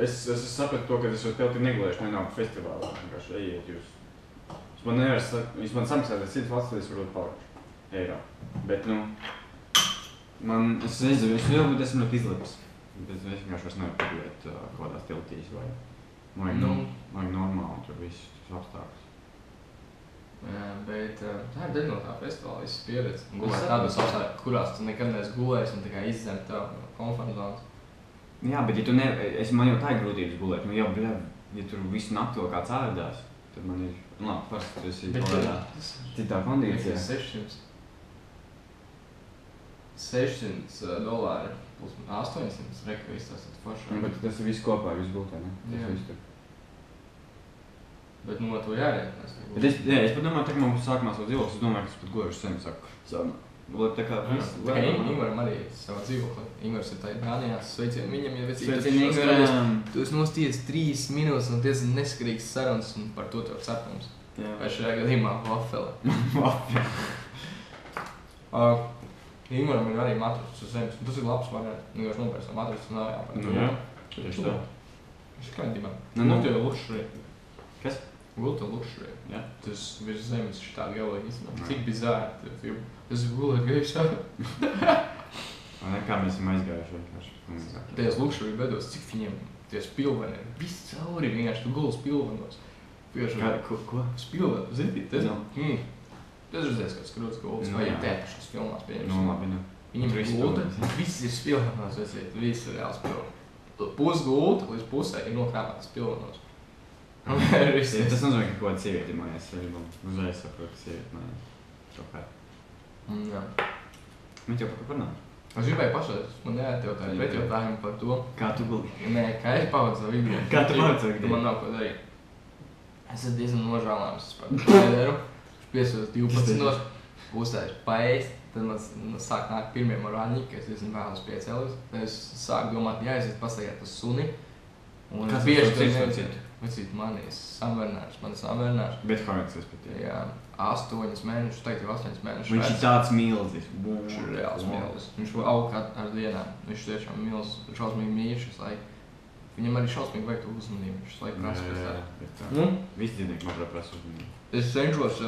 es sapratu to, ka es ar telti negulēšu nenāk festivālā. Vienkārši ejiet jūs. Jūs man samaksājat 100 valstīs varbūt pārāšu eiro. Bet, nu, es nezinu, es jau esmu ļoti izlips. Bet es vienkārši vairs nevaru pagulēt kādās teltīs vai vajag normāli tur visus apstākļus. Jā, bet tā ir daļa no tā festivāla, visas pieredze. Gulēt tādas apstākļus, kurās tu nekad neesi gulējis un tikai izzem tev komforta zonas. Jā, bet ja tu man jau tā ir grūtības gulēt, nu jau, ja tur visu nakti vēl kāds ārdās, tad man ir, labi, parasti tu esi kādā citā kondīcijā. $600 plus 800 reka viss tās foršā. Bet tas ir viss kopā, viss gultē, ne? Jā. Bet nu, to jārēķinās. Bet es pat domāju, tā kā man būs sākumā savu dzīvokli, es domāju, ka es pat gulēšu sen, saku. Gulēt tā kā viss. Tā kā Ingvaram arī savā dzīvokli. Ingvars ir tā Dānijās, sveicien viņam, ja Sveicien Ingvaram. Tu esi nostījies 3 minūtes un diezgan neskarīgs sarunas un par to tev cepums. Vai šajā gadījumā vafele. Vafele. Ingvaram ir arī matracis uz zemes, un tas ir labs variants. Vienkārši nopērst savu matracis un nav jāpārāk. Nu jā, tieši tā. Es kārtībā. Nu, tev luxury. Kas? Gulta luxury. Jā. Tas virs zemes šitā geoloģija. Cik bizāri. Tas ir gulēt gaišā. Kā mēs esam aizgājuši vienkārši. Tajās luxury bedos, cik viņiem tie spilveni ir. Viss cauri vienkārši tu gulis spilvenos. Ko? Spilveni, zini? Tas redzēs, kāds krūts gultas, vai ir tēpašas filmās pieņemsim. Nu, labi, nu. Viņam ir gulta, viss ir spilvenos, viss ir reāls spilveni. Pusgulta līdz pusē ir nokrāpātas spilvenos. Tas nozīmē, ka kāda sievieti mājās, uzreiz saprot, ka sievieti mājās. Kaut kā. Jā. Mēs jau par ko parunājam? Es gribēju pašais, man neatjautāju pretjautājumu par to. Kā tu guli? Nē, kā es pavadu savu ikdienu. Kā tu pavadu savu ikdienu? Man nav ko darīt. Es esmu diezgan nožēlājums par nedēļu. Piesos 12, uzstājuši paēst, tad man sāk nākt pirmie morāļņi, ka es diezgan vēlos piecēlos. Tad es sāku domāt, jāaiziet pastaigāt uz suni. Kas bieži to izsauciet? Vecīt, man ir samvērnārs. Bet Hornets respektīvi. Jā, 8 mēnešus, tagad jau 8 mēnešus. Viņš ir tāds milzis. Viņš ir reāls milzis. Viņš aug ar dienām. Viņš tiešām milzis, šausmīgi mīļš visu laiku. Viņam arī šausmīgi vajag to uzmanību. Viņš visu laiku prasa pēc tā. Visi dzīvnieki, manuprāt, prasa uzmanību. Es cenšos,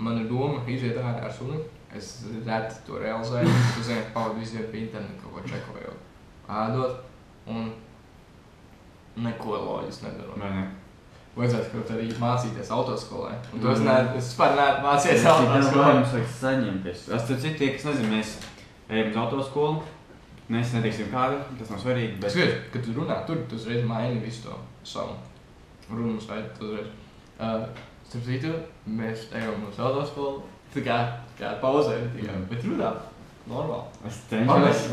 man ir doma iziet ārā ar suni. Es reti to realizēju. Tu zini, pavadu visu dienu pie internetu kaut ko čekojot. Ādot un neko loģiski nedarot. Vai ne? Vajadzētu kaut arī mācīties autoskolē. Un to es vispār neesmu mācījies autoskolē. Mums vajag saņemties. Es tad citu tie, kas nezinu, mēs ejam uz autoskolu. Mēs neteiksim kādu, tas nav svarīgi, bet... Skaties, kad tu runā tur, tu uzreiz maini visu to savu runas veidu, tu uzreiz. Starp citu, mēs ejam uz autoskolu, tā kā pauzēju tikai, bet runā normāli. Es cenšos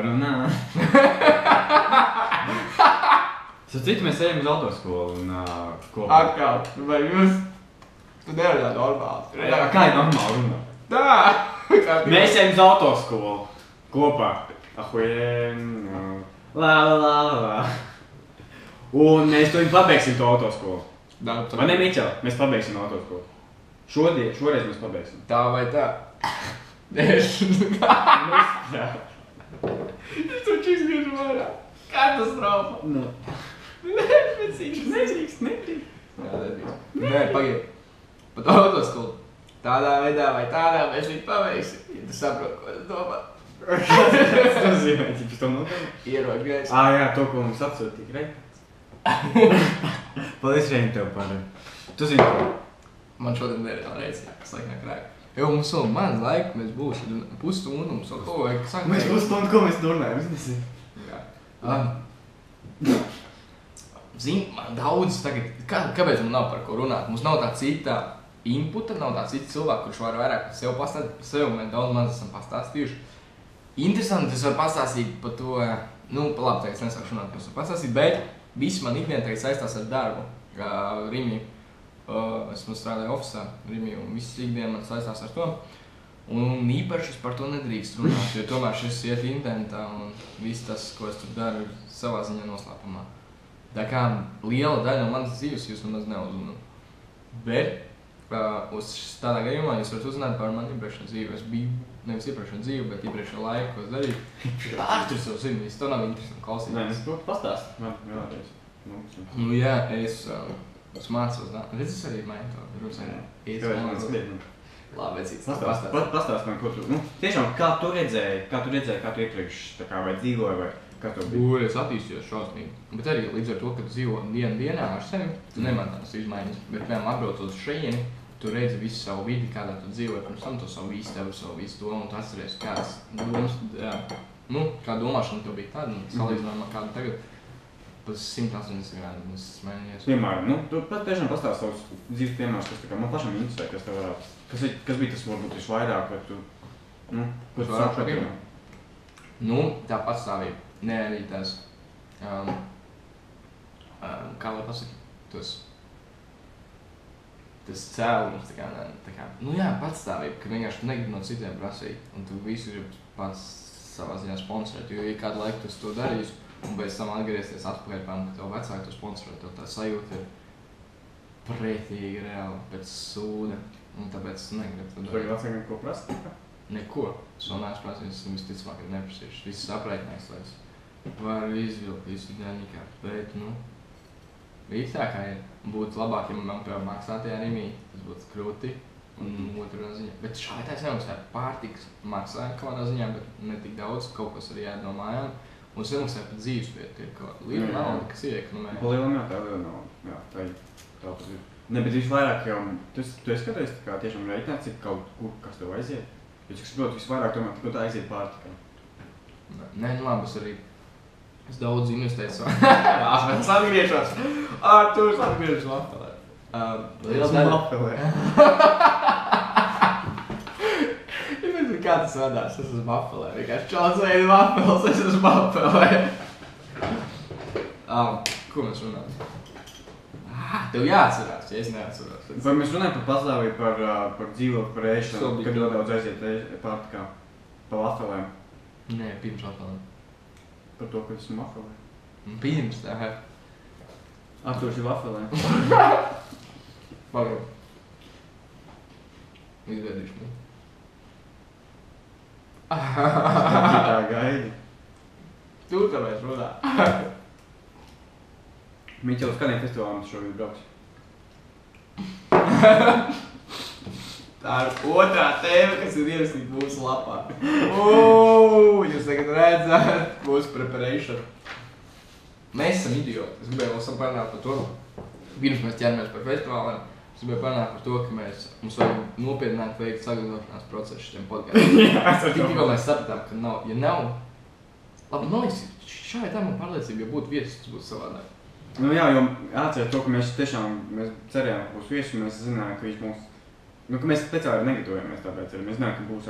runā. Starp citu, mēs ejam uz autoskolu un kopā. Atkal, vai jūs? Tu nevarētu normāli. Kā ir normāli runāt? Tā! Mēs ejam uz autoskolu kopā. Ahuiem, la. Un mēs to pabeigsim to autoskolu. Vai ne, Miķel? Mēs pabeigsim autoskolu. Šoreiz mēs pabeigsim. Tā vai tā? Es taču izgriežu vairāk. Katastrofa. Nedrīkst. Jā, nedrīkst. Nē, pagaid. Pat autoskolu. Tādā veidā vai tādā mēs viņu paveiksim. Ja tu saprot, ko es domāju. Tas nozīmē, ķipa, to nozīmē? Ierogreiz. Jā, to, ko mums atsūtīja Reipats. Paldies, Reini, tev par... Tu zini, ko? Man šodien nereāli reizē, kas laik nekrāk. Jo, mums vēl maz laika, mēs būsim pusstundu, mums vēl to vajag sākt. Mēs pusstundu, ko mēs runājam, es nezinu. Jā. Zini, man daudz tagad, kāpēc man nav par ko runāt? Mums nav tā cita inputa, nav tā cita cilvēka, kurš var vairāk par sevi pastāstīt, par sevi mēs daudz maz esam pastāstījuši. Interesanti, es varu pastāstīt par to, labi, tagad es nesāku runāt, kas var pastāstīt, bet visi man ikdien tagad saistās ar darbu, Rimi. Esmu strādāju ofisā Rimi un viss ikdien man saistās ar to. Un īpaši es par to nedrīkst runāt, jo tomēr šis iet internetā un viss tas, ko es tur daru, ir savā ziņā noslēpumā. Tā kā liela daļa no manas dzīves jūs nemaz neuzzināt. Bet uz tādā gadījumā jūs varat uzzināt par mani iepriekšējo dzīvi. Es biju nevis iepriekšējo dzīvi, bet iepriekšējo laiku, ko es darīju. Artur savu zinu, viss to nav interesanti klausīt. Nē, es to pastāstu. Man vēlreiz. Jā, es mācos, redz, es arī mainu to rūcēju. Labi, vecīts, pastāst man, ko tu, tiešām, kā tu redzēji, kā tu iepriekš, tā kā vai dzīvoji, vai kā tu bija? Es attīstījos šausmīgi, bet arī līdz ar to, ka tu dzīvo dienā ar sevi, tu nemāc tādas izmaiņas, bet, piemēram, atbraucot uz šejieni, tu redzi visu savu vidi, kādā tu dzīvoji, pirms tam to savu īstabu, savu visu domu, un tu atceries, kādas domas, kā domāšana tev bija tāda, salīdzinājumā kāda tagad. Tas 180 grādi mums mainījies. Piemēram, tu pat tiešām pastāst savus dzīves piemērus, kas tā kā man pašam interesē, kas tev varētu, kas bija tas varbūt visvairāk, vai tu, ko tu sāku šeit? Tā patstāvība, ne arī tās, kā lai pasaka, tas cēlums, tā kā, patstāvība, ka vienkārši tu negribi no citiem prasīt, un tu visu gribi pats savā ziņā sponsorēt, jo ja kādu laiku tu to darīsi, un pēc tam atgriezties atpakaļ, ka tev vecāki to sponsorē, tev tā sajūta ir pretīgi reāli, pēc sūda, un tāpēc es negribu to darīt. Tagad vecākiem ko prasa? Neko. Es vēl neesmu prasījis, es visticamāk ir neprasījuši. Viss aprēķinājis, lai es varu izvilkt visu ģēnikā, bet, bija tā kā ir. Būtu labāk, ja man maksā tajā Rimī, tas būtu krūti, un otrā ziņā. Bet šādi tās nemaksāja pārtikas maksāja kādā ziņā, bet ne tik daudz, kaut kas arī ēd no mājām. Un es nemaksāju par dzīvesvietu, ir kaut liela nauda, kas iekonomē. Pa lielam tā ir liela nauda, jā, tā tas ir. Ne, bet visvairāk jau, tu esi skatījis tā kā tiešām reiķināt, cik kaut kur, kas tev aiziet? Jo cik saprotu, visvairāk tomēr, tikko tā aiziet pārtikā. Nē, labi, es daudz investēju savā. Es atgriežos. Tu atgriežos Vaffelē. Liela daļa. Vaffelē. Kā tas vadās? Es esmu Vaffelē. Vienkārši čalis veidu Vaffeles, es esmu Vaffelē. Ko mēs runājam? Tev jāatcerās, ja es neatceros. Vai mēs runājam par pastāvību, par dzīvokli, par ēšanu, kad ļoti daudz aiziet pārtikā? Pa Vaffelēm? Nē, pirms Vaffelēm. Par to, ka esmu Vaffelē? Pirms tā. Arturs ir Vaffelē. Pagaid. Izvedīšu man. Tā gaidi. Tu tāpēc runā. Miķel, uz kādiem festivāliem tu šobrīd brauks? Tā ir otrā tēma, kas ir ierakstīta mūsu lapā. Jūs tagad redzat mūsu preparation. Mēs esam idioti. Es gribēju vēl parunāt par to. Pirms mēs ķeramies par festivāliem. Es gribēju parunāt par to, ka mums vajag nopietnāk veikt sagatavošanās procesu šitiem podkastiem. Tikko mēs sapratām, ka nav, ja nav... Labi, man liekas, šādi tā man pārliecība, ja būtu viesis, tas būtu savādāk. Jā, jo atceries to, ka mēs tiešām cerējām, ka būs viesis, un mēs zinājām, ka viņš mums... ka mēs speciāli negatavojamies tāpēc arī. Mēs zinājām, ka būs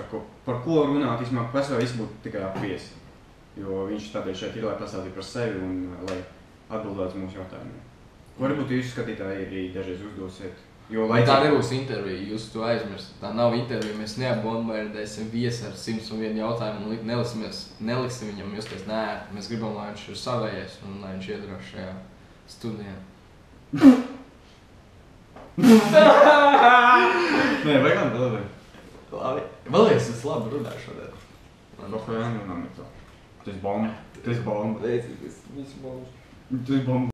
par ko runāt, īstenībā pasvarā viss būtu tikai ap viesi. Jo viņš tādēļ šeit ir, lai pastāstītu par sevi un lai atbildētu mūsu jautājumiem. Varbūt jūs skatītāji arī dažreiz uzdosiet. Tā nebūs intervija, jūs to aizmirst. Tā nav intervija, mēs neapbombardēsim viesi ar 101 jautājumu un neliksim viņam justies nē. Mēs gribam, lai viņš ir savējies un lai viņš iedroš šajā studijā. Nē, vajag gan dalībē. Labi. Vēl liekas, es labi runāju šodien. Rofēn runām ir to. Tas bomba. Tas bomba. Viss bombas. Tas bomba.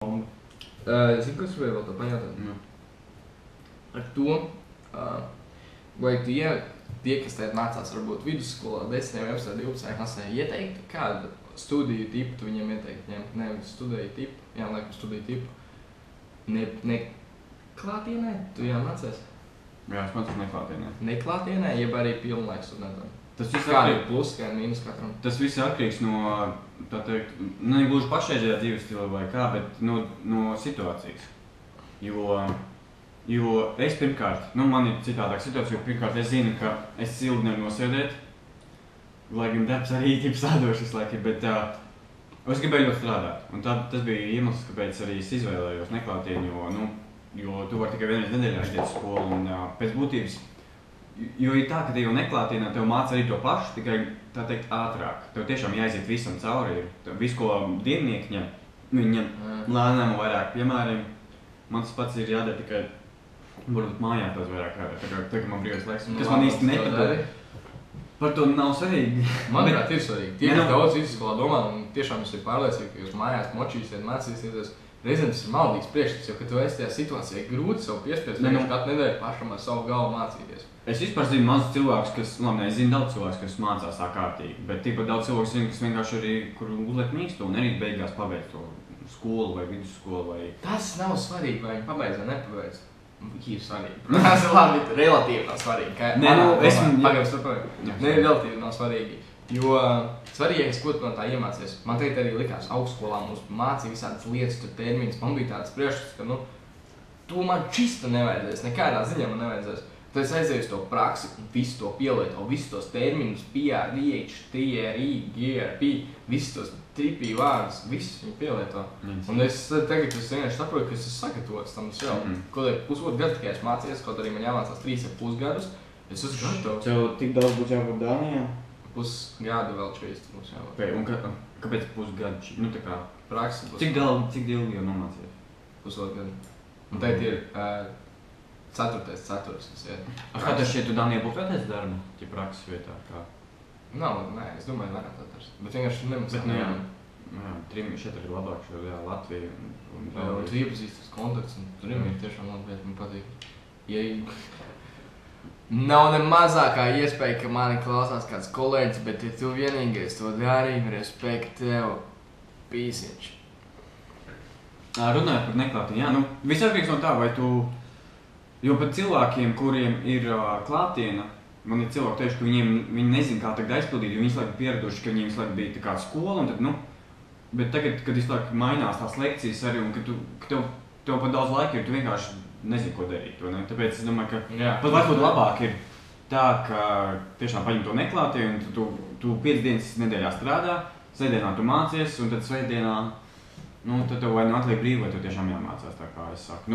Zini, kas vēl to pajautāt? Ar to, vai tu tie, kas tagad mācās varbūt vidusskolā, 10, 11, 12 klasē, ieteikt, kādu studiju tipu tu viņiem ieteikt ņemt, nevis studiju tipu, studiju tipu, ne klātienē, tu mācies? Jā, es mācos neklātienē. Neklātienē, jeb arī pilnlaiks studentam. Tas viss kāda ir plus, kāda ir mīnus katram? Tas viss atkarīgs no, tā teikt, ne gluži pašreizējā dzīves stila vai kā, bet no situācijas. Jo es pirmkārt, man ir citādāk situācija, jo pirmkārt es zinu, ka es ilgi nevaru nosēdēt, lai gan darbs arī ir sādošs laiki, bet es gribēju ļoti strādāt. Un tas bija iemesls, kāpēc arī es izvēlējos neklātienu, jo tu vari tikai vienreiz nedēļā aiziet uz skolu un pēc būtības. Jo ir tā, ka te jau neklātienā tev māca arī to pašu, tikai tā teikt ātrāk. Tev tiešām jāiziet visam cauri. Visu, ko dievnieki ņem, viņi ņem lēnām un vairāk piemēriem. Man tas pats ir jādara tikai, varbūt mājās tās vairāk jādara, tā kā man brīvais laiks. Kas man īsti nepatīk. Par to nav svarīgi. Manuprāt, ir svarīgi. Tie, kas daudz vidusskolā domā, un tiešām es ir pārliecīgi, ka jūs mājās močīsiet, mācīsieties. Reizēm tas ir maldīgs priekšstats, jo, kad tu esi tajā situācijā, grūti sev piespiest, vienkārši katru nedēļu pašam ar savu galvu mācīties. Es vispār zinu mazus cilvēkus, kas, es zinu daudz cilvēkus, kas mācās tā kārtīgi, bet tikpat daudz cilvēku zinu, kas vienkārši arī, kur uzliek mīkstu un arī beigās pabeidz to skolu vai vidusskolu vai... Tas nav svarīgi, vai viņi pabeidz vai nepabeidz. Ir svarīgi. Tas ir labi, relatīvi nav svarīgi. Relatīvi nav svarīgi. Jo svarīgākais, ko tu no tā iemācies. Man tagad arī likās augstskolā mums mācīja visādas lietas, tur termiņus. Man bija tāds priekšstats, ka tu man čista nevajadzēs, nekādā ziņā man nevajadzēs. Tad es aizēju uz to praksi un visu to pielieto, visus tos terminus, PR, DH, TRI, GRP, visus tos tripī vārdus, visus viņu pielieto. Un es tagad vienkārši saprotu, ka es esmu sagatavots tam jau. Kaut arī pusotru gadu tikai es mācījies, kaut arī man jāmācās 3,5 gadus. Es esmu gatavs. Tev tik daudz būs jābūt Dānijā? Pusgadu vēl 40 mums jābūt. Un kāpēc pusgadu? Tā kā praksi būs. Cik ilgi jau nomācījies? Pusotru gadu. Un tagad ir 4. kas iet. Kā tev šķiet, tu Dānijā būtu vērtēs darbu, ja prakses vietā? Nē, es domāju, varētu atrast. Bet vienkārši nemaksā. Šeit ir labāk, jo Latvija un tu iepazīst tas kontakts, un tur ir tiešām labi vieta, man patīk. Nav ne mazākā iespēja, ka mani klausās kāds kolēģis, bet ja tu vienīgais to dari, respekt tev, pīsiņš. Runājot par neklātienu, viss atkarīgs no tā, vai tu... Jo pat cilvēkiem, kuriem ir klātiena, man ir cilvēki teiši, ka viņi nezin, kā tagad aizpildīt, jo viņi visu laiku pieraduši, ka viņiem visu laiku bija tā kā skola, un tad, bet tagad, kad visu laiku mainās tās lekcijas arī, un ka tev pat daudz laika ir, tu vienkārši nezini, ko darīt, vai ne? Tāpēc es domāju, ka pat varbūt labāk ir tā, ka tiešām paņem to neklātienu, un tu 5 dienas nedēļā strādā, svētdienā tu mācies, un tad svētdienā, tad tev vai atliek brīvi, vai tu tiešām jāmācās, tā kā es saku.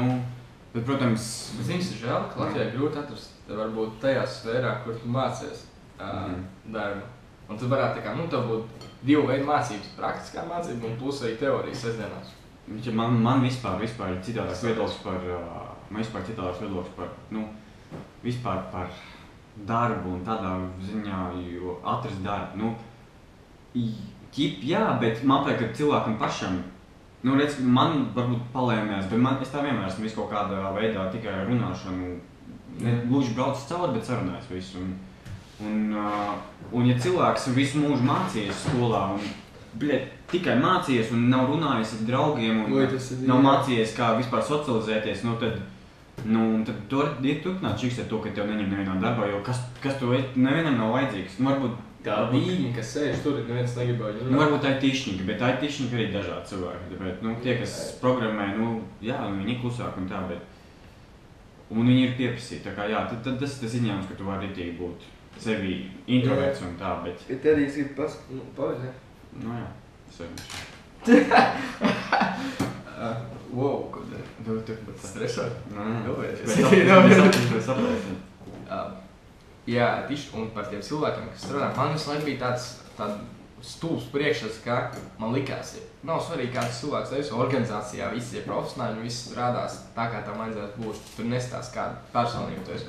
Bet, protams... Bet zini, ir žēl, ka Latvijā grūti atrast varbūt tajā sfērā, kur tu mācies darbu. Un tu varētu tā kā, tev būtu 2 veidu mācības, praktiskā mācība un plus arī teorijas sestdienās. Man vispār ir citādāks viedoklis par darbu un tādā ziņā, jo atrast darbu. Jā, bet man liekas, ka cilvēkam pašam, man varbūt palēmēs, bet es tā vienmēr esmu visu kaut kādā veidā tikai runāšanu, ne gluži braucis cauri, bet sarunājis visu. Un ja cilvēks visu mūžu mācījies skolā un tikai mācījies un nav runājis ar draugiem un nav mācījies, kā vispār socializēties, tad tu vari turpināt čiks ar to, ka tev neņem nevienā darbā, jo kas tu nevienam nav vajadzīgs. Tā vīņi, kas sēž tur, neviens negribēja. Varbūt tā ir tišņika, bet tā ir tišņika arī dažādi cilvēki. Tāpēc, tie, kas programmē, viņi ir klusāki un tā, bet un viņi ir pieprasīti. Tā kā tad tas ir izņēmums, ka tu vari ritīgi būt sevi introverts un tā, bet... Bet arī es gribu pavisam. Sevi. Wow, kad tu stresot? Jā, tieši un par tiem cilvēkiem, kas strādā, man visu laiku bija tāds stulbs priekšstats, ka man likās, nav svarīgi kāds cilvēks, es organizācijā, visi ir profesionāļi, visi strādās tā, kā tam vajadzētu būt, tur nestās kādu personību, tu esi.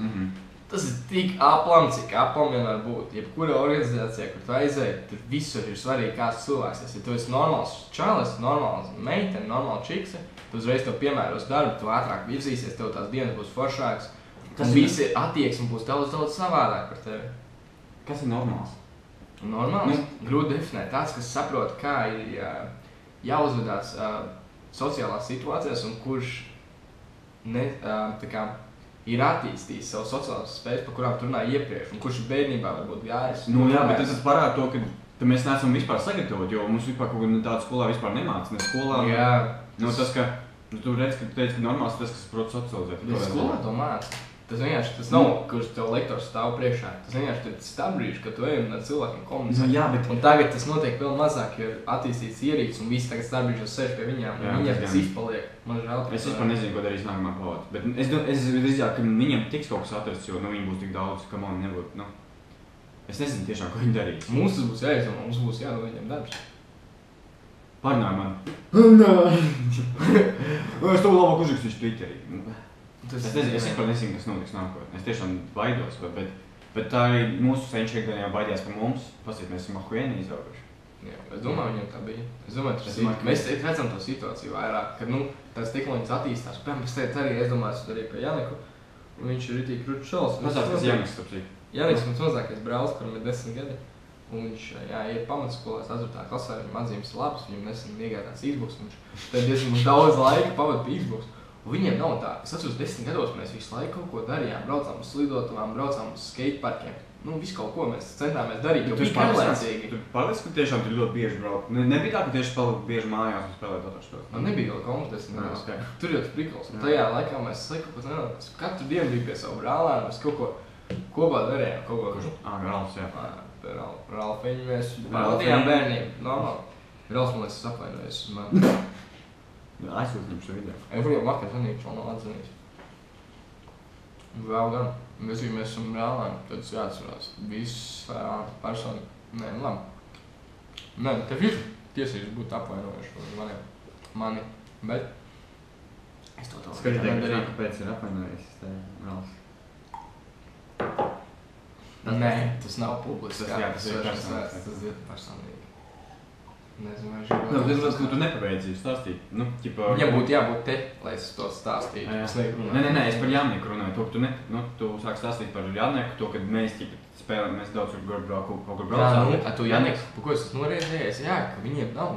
Tas ir tik aplam, cik aplam vienmēr būt. Jebkura organizācijā, kur tu aizēji, tur visur ir svarīgi kāds cilvēks. Ja tu esi normāls čalis, normāls meitene, normāls čikse, tu uzreiz tev piemēros darbu, tu ātrāk virzīsies, tev tās dienas būs foršākas. Un visi attieksmi būs daudz savādāk par tevi. Kas ir normāls? Normāls? Grūti definēt. Tāds, kas saprot, kā ir jāuzvedās sociālās situācijās un kurš ir attīstījis savu sociālās spējas, par kurām tu runāji iepriekš, un kurš bērnībā varbūt gājis. Jā, bet tas parāda to, ka mēs neesam vispār sagatavoti, jo mums vispār kaut kāda tāda skolā vispār nemāca. Ne skolā, tas, ka tu redzi, ka tu teici, ka normāls tas, kas prot socializēt. Bet skolā to māca. Tas vienkārši tas nav, kurš tev lektors stāv priekšā. Tas vienkārši tas brīdis, kad tu ejam ar cilvēkiem komunicēt. Un tagad tas notiek vēl mazāk, jo ir attīstīts ierīces un visi tagad starpbrīžos sēž pie viņām. Viņiem tas izpaliek. Man žēl. Es vispār nezinu, ko darīs nākamā paudze. Bet es drīzāk, ka viņiem tiks kaut kas atrasts, jo viņi būs tik daudz, ka man nebūtu. Es nezinu tiešām, ko viņi darīs. Mums tas būs jāizdomā, mums būs jādod viņiem darbs. Parunāj man. Es to labāk uzrakstīšu Twitterī. Es vispār nezinu, kas notiks nākotnē. Es tiešām baidos, bet tā arī mūsu senči gan jau baidījās par mums. Pasīt, mēs esam ahuēni izauguši. Jā, es domāju, viņiem tā bija. Mēs redzam to situāciju vairāk, kad tās tehnoloģijas attīstās. Piemēram, es teicu arī, es domāju par Janiku, un viņš ir ritīgi krūts šals. Mazāk, kas Janiks, tāpēc? Janiks mums mazākais brālis, kuram ir 10 gadi. Un viņš iet pamatskolā 4. klasē, viņam atzīmes labs, viņam nesen iegādās Xbox. Viņš tad diezgan daudz laika pavada pie Xbox. Un viņiem nav tā. Es atceros 10 gados mēs visu laiku kaut ko darījām. Braucām uz slidotavām, braucām uz skateparkiem. Visu kaut ko mēs centāmies darīt, jo bija pārliecīgi. Tu pārliec, ka tiešām tur ļoti bieži brauc? Nebija tā, ka tieši palika bieži mājās un spēlēt datorspēles? Man nebija vēl komandas 10 gados. Tur jau tas prikals. Tajā laikā mēs katru dienu bija pie savu brālēnu, mēs kaut ko kopā darījām. Ralfs, jā. Ralfiņu mēs vadījām bērnību. Normāli. Ralfs, man liekas, apvainojies uz mani. Aizsūt viņam šo video. Es jau vakar zvanīju, vēl nav atzvanījis. Vēl gan. Mēs esam brālēni, tad tas jāatcerās. Viss personi. Nē, labi. Nē, tev ir tiesības būt apvainojuši uz mani. Bet es to Skatītāji, kāpēc ir apvainojies Ralfs? Nē, tas nav publiski. Tas ir personīgi. Nezinu, vai es tu nepabeidzīju stāstīt. Viņam būtu jābūt te, lai es to stāstītu. Nē, es par Jānieku runāju. To, ka tu sāk stāstīt par Jānieku, to, kad mēs spēlējam, mēs daudz kaut kur braucām. Ar to Jānieku, par ko es esmu noreizējies, ka viņiem nav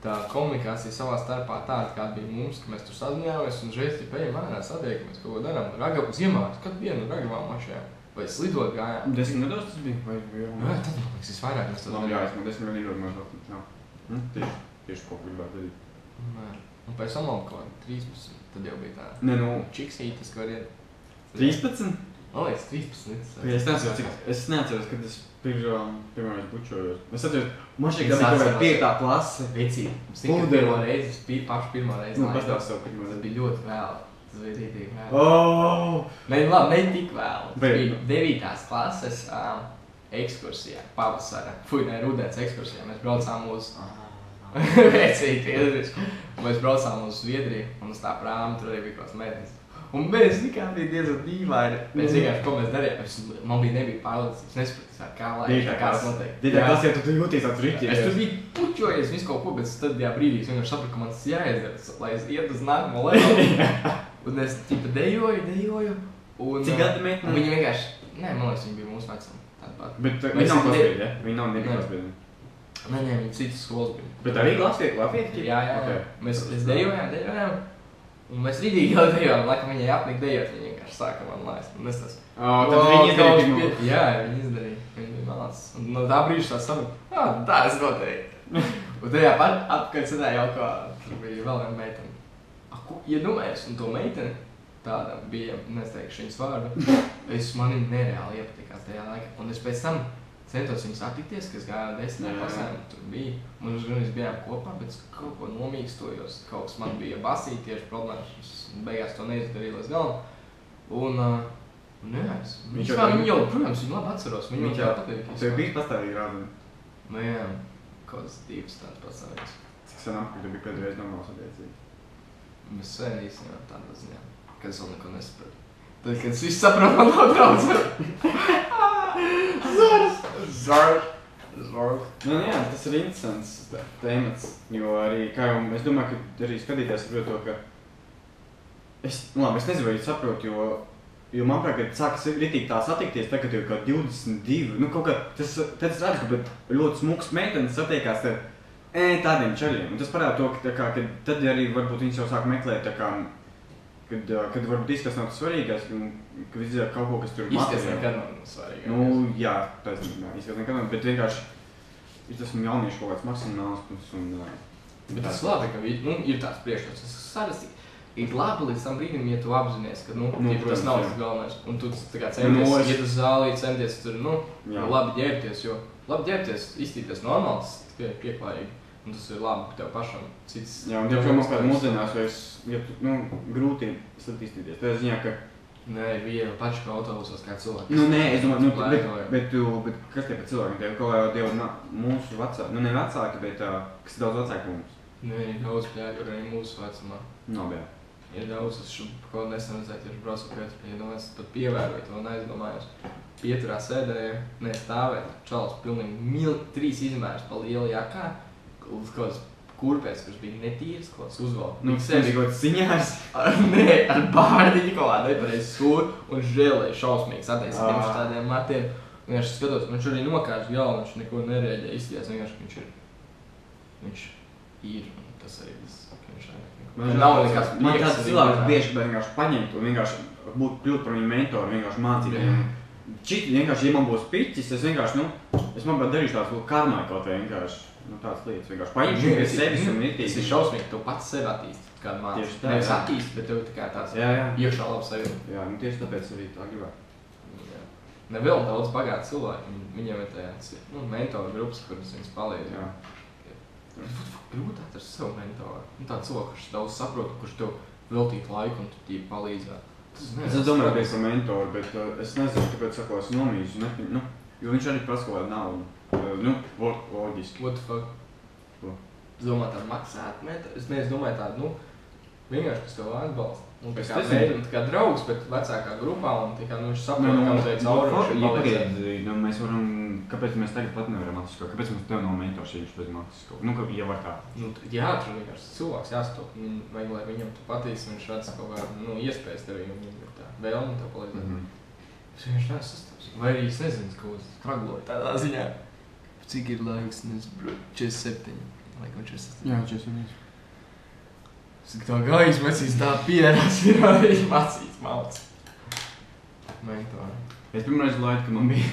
tā komunikācija savā starpā tāda, kāda bija mums, ka mēs tur sazinājāmies un reiz ejam ārā, satiekamies, ko darām. Ragavu ziemās, kad dienu Ragavā mašajā. Vai slidot gājām? 10 gados tas bija? Jā, tad man liekas, vairāk mēs to darījām. Jā, es man 10 gadu īrot mazāk. Tieši ko gribētu darīt. Un pēc tam vēl kaut 13, tad jau bija tā. Čiksītas, ka var iet. 13? Man liekas, 13. Es neatceros, kad es pirmais bučojos. Es atceros, man šķiet, ka bija kaut 5. klase. Vecīgi. Pirmo reizi, pašu pirmo reizi. Pastāv savu pirmo reizi. Tas bija ļoti vēl. Tas bija rītīgi vēl. Ne tik vēl. Tas bija 9. klases ekskursijā, pavasara. Rudens ekskursijā. Mēs braucām uz Mēs braucām uz Zviedriju un uz tā prāma, tur arī bija kaut kāds meitenes. Un mēs tikām bija diezgan dīvaini. Mēs vienkārši, ko mēs darījām, man nebija pārliecības, es nesapratīju, kā lai kāds noteikti. Dītā klasē tu jūties tāds riķies. Es tur biju puķojies visu kaut ko, bet tad tajā brīdī es vienkārši sapratu, ka man tas jāizdara, lai es iet uz nākamo lejā. Un es tipa dejoju. Cik gadi meitene? Viņa vienkārši, man liekas, viņa bija mūsu vecuma. Bet viņa nav klasbiedri, ja? Viņa nav nebija klasbiedri. Nē, viņa citas skolas bija. Bet arī Latvijas? Jā. Mēs dejojām. Un mēs rīdīgi jau dejojām, laikam viņai apnika dejot, viņa vienkārši sāka man laist. Un es tas... Tad viņi izdarīja pirmo. Jā, viņi izdarīja. Viņi bija malācis. Un no tā brīža tā sapratu, tā es noteikti. Un tajā atpakaļ cedā jau kā, tur bija vēl viena meitene. Iedomājies, un to meiteni, tāda bija, nesteikšu viņas vārdu, mani nereāli iepatikās tajā laikā. Un es pēc tam centos viņus attikties, kas gāja 10. klasē, tur bija. Mums mēs bijām kopā, bet kaut ko nomīkstojos. Kaut kas man bija basīt tieši problēmas. Es beigās to neizdarīju līdz galam. Un, viņu jau, protams, viņu labi atceros. Viņu jau patīk. Tev bija pastāvīgi rādumi? Jā, kaut kas divas tāds pastāvīgs. Cik sen apkārt tev bija pēdējais normāls attiecīgi? Mēs sen īstenībā tādā ziņā, kad es vēl neko nesapratu. Tad, kad es visu saprotu, man nav draudz. Zars. Jā, tas ir interesants tēmats, jo arī, kā jau es domāju, ka arī skatītājs saprot to, ka Es nezinu, vai jūs saprotu, jo manuprāt, kad sākas ritīgi tā satikties, tagad jau kaut 22, nu kaut kā, tad es redzu, ka ļoti smuks meitenes satiekās tādiem čaļiem. Un tas parāda to, ka tad arī varbūt viņas jau sāk meklēt tā kā, kad varbūt izskats nav tas svarīgais, ka viss ir kaut ko, kas tur izskats nekad nav svarīgais. Nu, jā, izskats nekad nav, bet vienkārši ir tas jauniešu kaut kāds maksimāls un... Bet tas labi, ka ir tāds priekšstats, tas sarastīgi. Ir labi līdz tam brīdim, ja tu apzinies, ka tas nav tas galvenais. Un tu centies, iet uz zālī, centies tur, labi ģērbties, jo labi ģērbties, iztīties normāli, tas tikai pieklājīgi. Un tas ir labi tev pašam cits. Jā, un ja mums kādā mūsdienās, ja tu, grūti slikt iztīties. Tā ziņā, ka... Nē, viena paša kā autobusos kā cilvēki. Nē, es domāju, bet kas tie par cilvēkiem? Tev kaut kā mūsu vecāki, ne vecāki, bet kas ir daudz vecāki mums? Nē, daudz pļāļu, arī mūsu vecumā. Nobjā. Ir daudz, es kaut nesen redzēju, tieši braucu Pieturā, ja es pat pievēroju to un aizdomājos. Pieturā sēdēja, stāvēt, čalis pilnīgi 3 izmērs pa lielu jakā, uz kaut kāds kurpēs, kurš bija netīrs, kaut kāds uzvalk. Tas bija kaut kāds siņārs? Nē, ar bārdiņu kaut kādu nepareizi sūru un žēlēju šausmīgi sataisītiem tādiem matiem. Vienkārši skatos, viņš arī nokāž galvu, viņš neko nereaģē, izskatījās vienkārši, viņš ir, un tas arī viss. Nav nekāds prieks. Man tāds cilvēks bieži vienkārši paņemt un vienkārši kļūt par viņu mentoru, vienkārši mācīt. Čiti vienkārši, ja man būs piķis, es vienkārši, es man darīšu tāds karmai kaut vai vienkārši, tāds lietas vienkārši paņemšu pie sevis un mitīgi. Tas ir šausmīgi, tu pats sevi attīsti, kādu māci. Tieši tā, nevis attīsti, bet tev tikai tāds iekšā labs sajūta. Jā, tieši tāpēc arī tā gribētu. Ne vēl daudz bagāti cilvēki, viņiem ir tāds, mentoru grupas, kuras viņas palīdz. Jā. Grūti atrast savu mentoru. Tādu cilvēku, kurš daudz saprot, kurš tev veltītu laiku un tu tīvi palīdzētu. Es domāju, ka es esmu mentoru, bet es nezinu, tāpēc saku, es nomīšu, jo viņš arī prasa kaut kādu naudu. Loģiski. What the fuck? Ko? Es domāju tādu maksāt mentoru. Es domāju tādu, vienkārši, kas tev atbalsta. Es kā draugs, bet vecākā grupā un viņš saprot, kā mums teica cauri. Mēs varam, kāpēc mēs tagad pat nevaram atrast, kāpēc mums tev nav mentors, ja viņš bez maksas kaut ko? Ja var tā. Jā, tur vienkārši cilvēks jāstok, vajag, lai viņam tu patīsi, viņš redz kaut kādu iespējas tevi, un viņam ir tā vēlme tev palīdzēt. Es vienkārši nesastāvs. Vai arī es nezinu, ko es kragloju tādā ziņā. Cik ir laiks, nezinu, 47. Laikam 47. Jā, 47. Es tā gājis, mēs tā pierās ir arī mācīts malts. Mentori. Es pirmreiz laidu, ka man bija.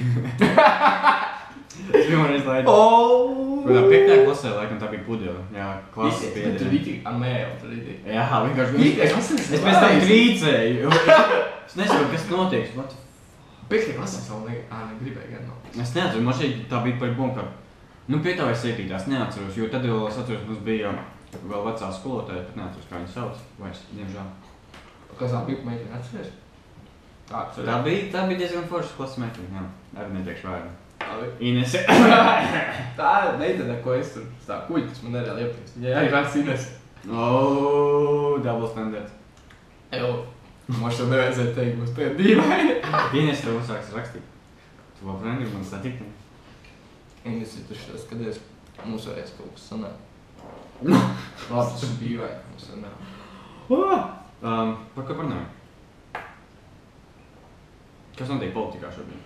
Es pirmreiz laidu. Kādā 5. klasē, laikam tā bija pudele. Jā, klases piedēļ. Tur bija tik amēli, tur bija. Jā, vienkārši. Es pēc tam trīcēju. Es nesaku, kas notiek. 5. klasē savu negribēju gan nav. Es neatceru, man šeit tā bija par bombu. 5. vai 7. es neatceros, jo tad vēl es atceros, mums bija vēl vecā skolotāja, bet neatceros, kā viņa sauc, vairs, diemžēl. Kas tā bija meitene, atceries? Tā bija diezgan foršas klases meitene, jā. Arī neteikšu vārdu. Inese. Tā ir meitene, ko es tur tā kuļi, kas man nereāli iepatīks. Viņai arī raksts Inese. Double standards. Moši tev nevajadzētu teikt, mums tagad dīvaini. Inese tev uzsāks rakstīt. Tu vēl frendi, man satikteni. Inese, tu šitās skaties, mums varēs kaut kas sanāk. Labi, tas ir dīvaini, mums sanāk. Par ko parunājam? Kas notiek politikā šobrīd?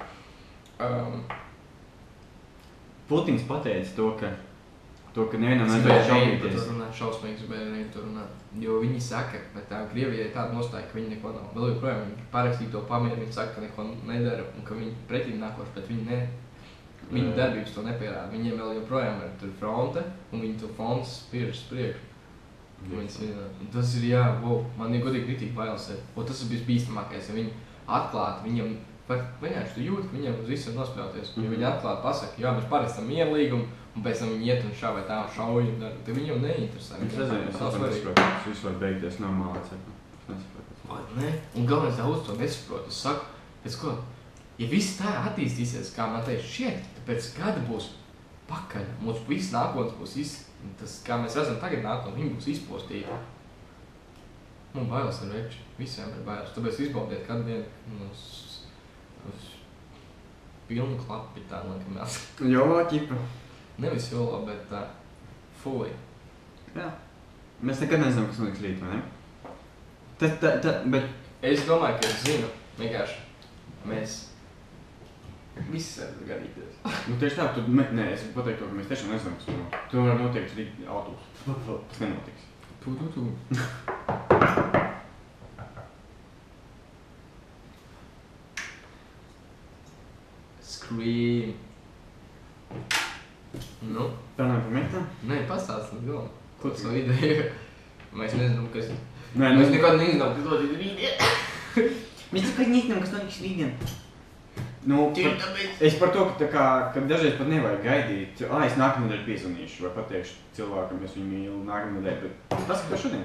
Putins pateica to, ka nevienam nevajag šaubīties. Šausmīgs bērni tur runāt. Jo viņi saka, bet tā Krievijai ir tāda nostāja, ka viņi neko nav. Vēl joprojām viņi parakstīja to pamieru, viņi saka, ka neko nedara un ka viņi pretīm nākoši, bet viņi ne. Viņu darbības to nepierāda. Viņiem vēl joprojām ir tur fronte un viņi to fonds spiežas priekšu. Tas ir man ir godīgi kritīgi bailes. Tas ir bīstamākais, ja viņi atklāti viņam vienkārši tu jūti, ka viņiem uz visu nospēlēties. Ja viņi atklāti pasaka, mēs parakstam mieru līgumu un pēc tam viņi iet un šā vai tā šauj un dara, tad viņiem neinteresē. Es saprotu, ka tas viss var beigties normāli. Vai ne? Un galvenais daudz to nesaprot. Es saku, pēc ko? Ja viss tā attīstīsies, kā man teica, šiet, tad pēc gada būs pakaļ. Mums viss nākotnes būs tas, kā mēs redzam tagad nākotnes, viņi būs izpostīti. Man bailes ir veči, visiem ir bailes. Tāpēc izbaudiet kādu dienu uz pilnu klapi tā, laikam mēs. Jolā ķipa. Nevis jolā, bet fully. Jā. Mēs nekad nezinām, kas notiks rīt, vai ne? Bet... Es domāju, ka es zinu, vienkārši mēs visi sev gadīties. Nu, tieši tā, tu... Nē, es pateiktu, ka mēs tiešām nezinām, kas tur. Tu var noteikti rīt autobus. Tas nenotiks. Tu. Scream. Nu? Tā nav par mektām? Nē, pastāst līdz galam. Ko tu savu ideju? Mēs nezinām, kas... Nē, Mēs nekad nezinām, kas notiks rītdien. Mēs nekad nezinām, kas notiks rītdien. Nu, es par to, ka dažreiz pat nevajag gaidīt. Es nākamnedēļ piezvanīšu vai pateikšu cilvēkam, es viņu mīlu nākamnedēļ, bet tas ir šodien.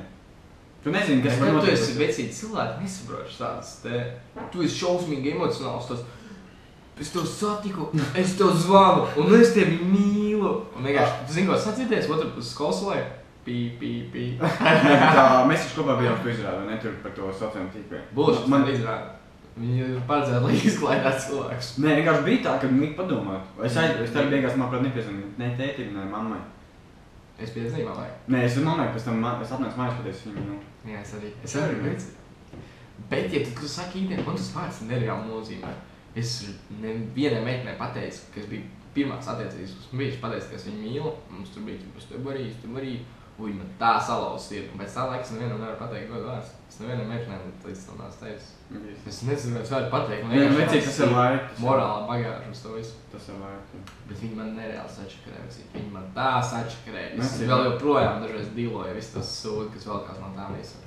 Tu nezini, kas var notikt. Tu esi vecīti cilvēki, nesaproši tādas te... Tu esi šausmīgi emocionāls, tas... Es tev satiku, es tev zvanu, un es tevi mīlu. Un vienkārši, tu zini, ko sacīties, otru puses konsolē? Pī. Mēs taču kopā bijām to izrādu, ne tur par to sociālajiem tīkliem. Bullshit, man izrāda. Viņi paredzēja, lai izklaidētu cilvēkus. Nē, vienkārši bija tā, ka viņi padomāt. Es tā beigās, manuprāt, nepiezvanīju ne tētim, ne mammai. Es piezvanīju mammai. Nē, es mammai, pēc tam es atnācu mājās pateicu viņu, nu. Jā, es arī veicu. Bet, ja tu saki īdien, man tas vārds nereāli nozīmē. Es nevienai meitenei pateicu, ka es biju pirmās attiecības, kas man bija, pateicu, ka es viņu mīlu. Mums tur bija, es tev arī. Uj, man tā salauz ir. Un pēc tā laika es nevienam nevaru pateikt godu vārds. Es nevienam meitenēm līdz tam nāc teicis. Es nezinu, vai es varu pateikt. Vecīt, tas ir laika. Morāli bagāžu uz to visu. Tas ir laika. Bet viņi man nereāli sačakarē. Viņi man tā sačakarē. Es vēl joprojām dažreiz dīloju visu tas sūdu, kas velkās man tā visu.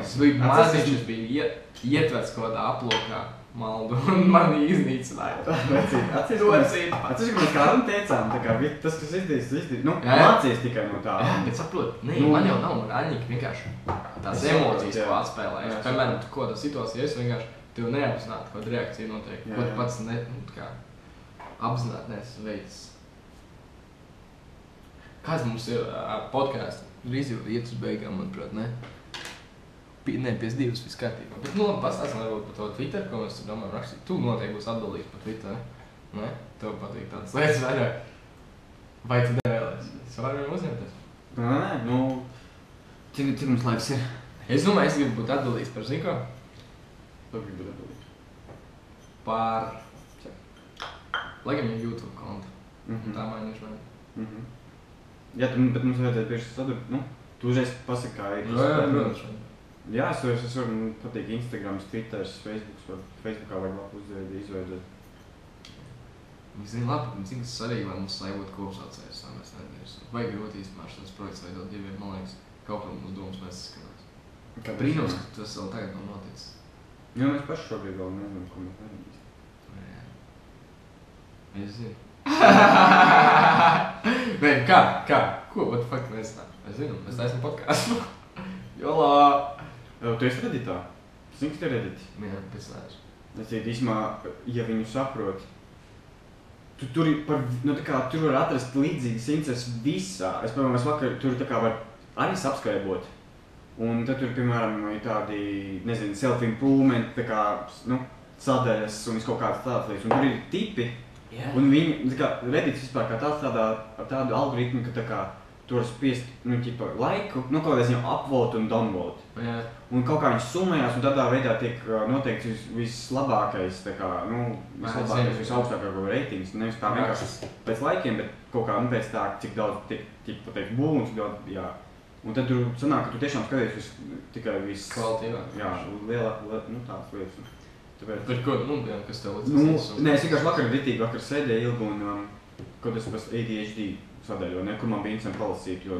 Es biju maziņš, es biju ietverts kaut kādā aplokā. Maldu un mani iznīcināja. Atceries, ka mēs kādam teicām, tā kā tas, kas izdīs, nu, mācies tikai no tā. Jā, bet saprot, man jau nav morāļņīgi vienkārši tās emocijas, ko atspēlēju. Piemēram, tu ko tā situācija, es vienkārši tev neapzināti, kāda reakcija notiek. Ko tu pats apzināti neesi veicis. Kāds mums ir podcasts? Drīz jau iet uz beigām, manuprāt, ne? Nē, 52 viss kārtībā. Bet, nu labi, pastāstam varbūt par to Twitter, ko mēs tur domājam rakstīt. Tu noteikti būsi atbildīgs par Twitter, ne? Tev patīk tādas lietas vairāk. Vai tu nevēlies? Es varu viņu uzņemties? Nē, nu... Cik mums laiks ir? Es domāju, es gribu būt atbildīgs par ziko. Tu gribi būt atbildīgs? Par... Laikam jau YouTube kontu. Tā mainīšu vai? Jā, bet mums vajadzētu bieži sadarbīt, nu? Tu uzreiz pasaki, kā ir. Jā, protams. Jā, es varu, man patīk Instagrams, Twitters, Facebookā vajag labu izveidot. Viņi zina labi, viņi zina, kas svarīgi, lai mums sajūt kopsaucējus, tā mēs nedēļas. Vajag ļoti īstenībā šāds projekts veidot diviem, man liekas, kaut kā mums domas mēs saskanās. Brīnos, ka tas vēl tagad nav noticis. Jo mēs paši šobrīd vēl nezinām, ko mēs nezinām. Jā. Es zinu. Nē, kā? Ko, what the fuck mēs zinām? Es zinu, mēs taisam podcastu. Jolā! Tu esi Redditā? Zini, kas te Reddit? Jā, pēc nāšu. Es teiktu, īstumā, ja viņu saprot, tur var atrast līdzīgas intereses visā. Es, piemēram, vakar tur tā kā var arī subscribot. Un tad tur, piemēram, ir tādi, nezinu, self-improvement, tā kā, nu, sadaļas un kaut kādas tādas lietas. Un tur ir tipi. Un viņi, tā kā Reddits vispār kā tāds strādā ar tādu algoritmu, ka tā kā tur spiest, nu, ķipa, laiku, nu, kaut kādā ziņā upvote un downvote. Jā. Un kaut kā viņš summējās, un tādā veidā tiek noteikts vislabākais, tā kā, nu, vislabākais, visaugstākais ratings. Nevis tā vienkārši pēc laikiem, bet kaut kā, nu, pēc tā, cik daudz tiek pateikt būvu un cik daudz, jā. Un tad tur sanāk, ka tu tiešām skaties tikai kvalitīvāk. Jā, lielāk, nu, tādas lietas. Tāpēc... Bet ko, nu, kas tev līdz? Nē, es vienkārši vakar sēdēju ilgi un, kaut es pēc ADHD sadaļu, ne, kur man bija interesanti palasīt, jo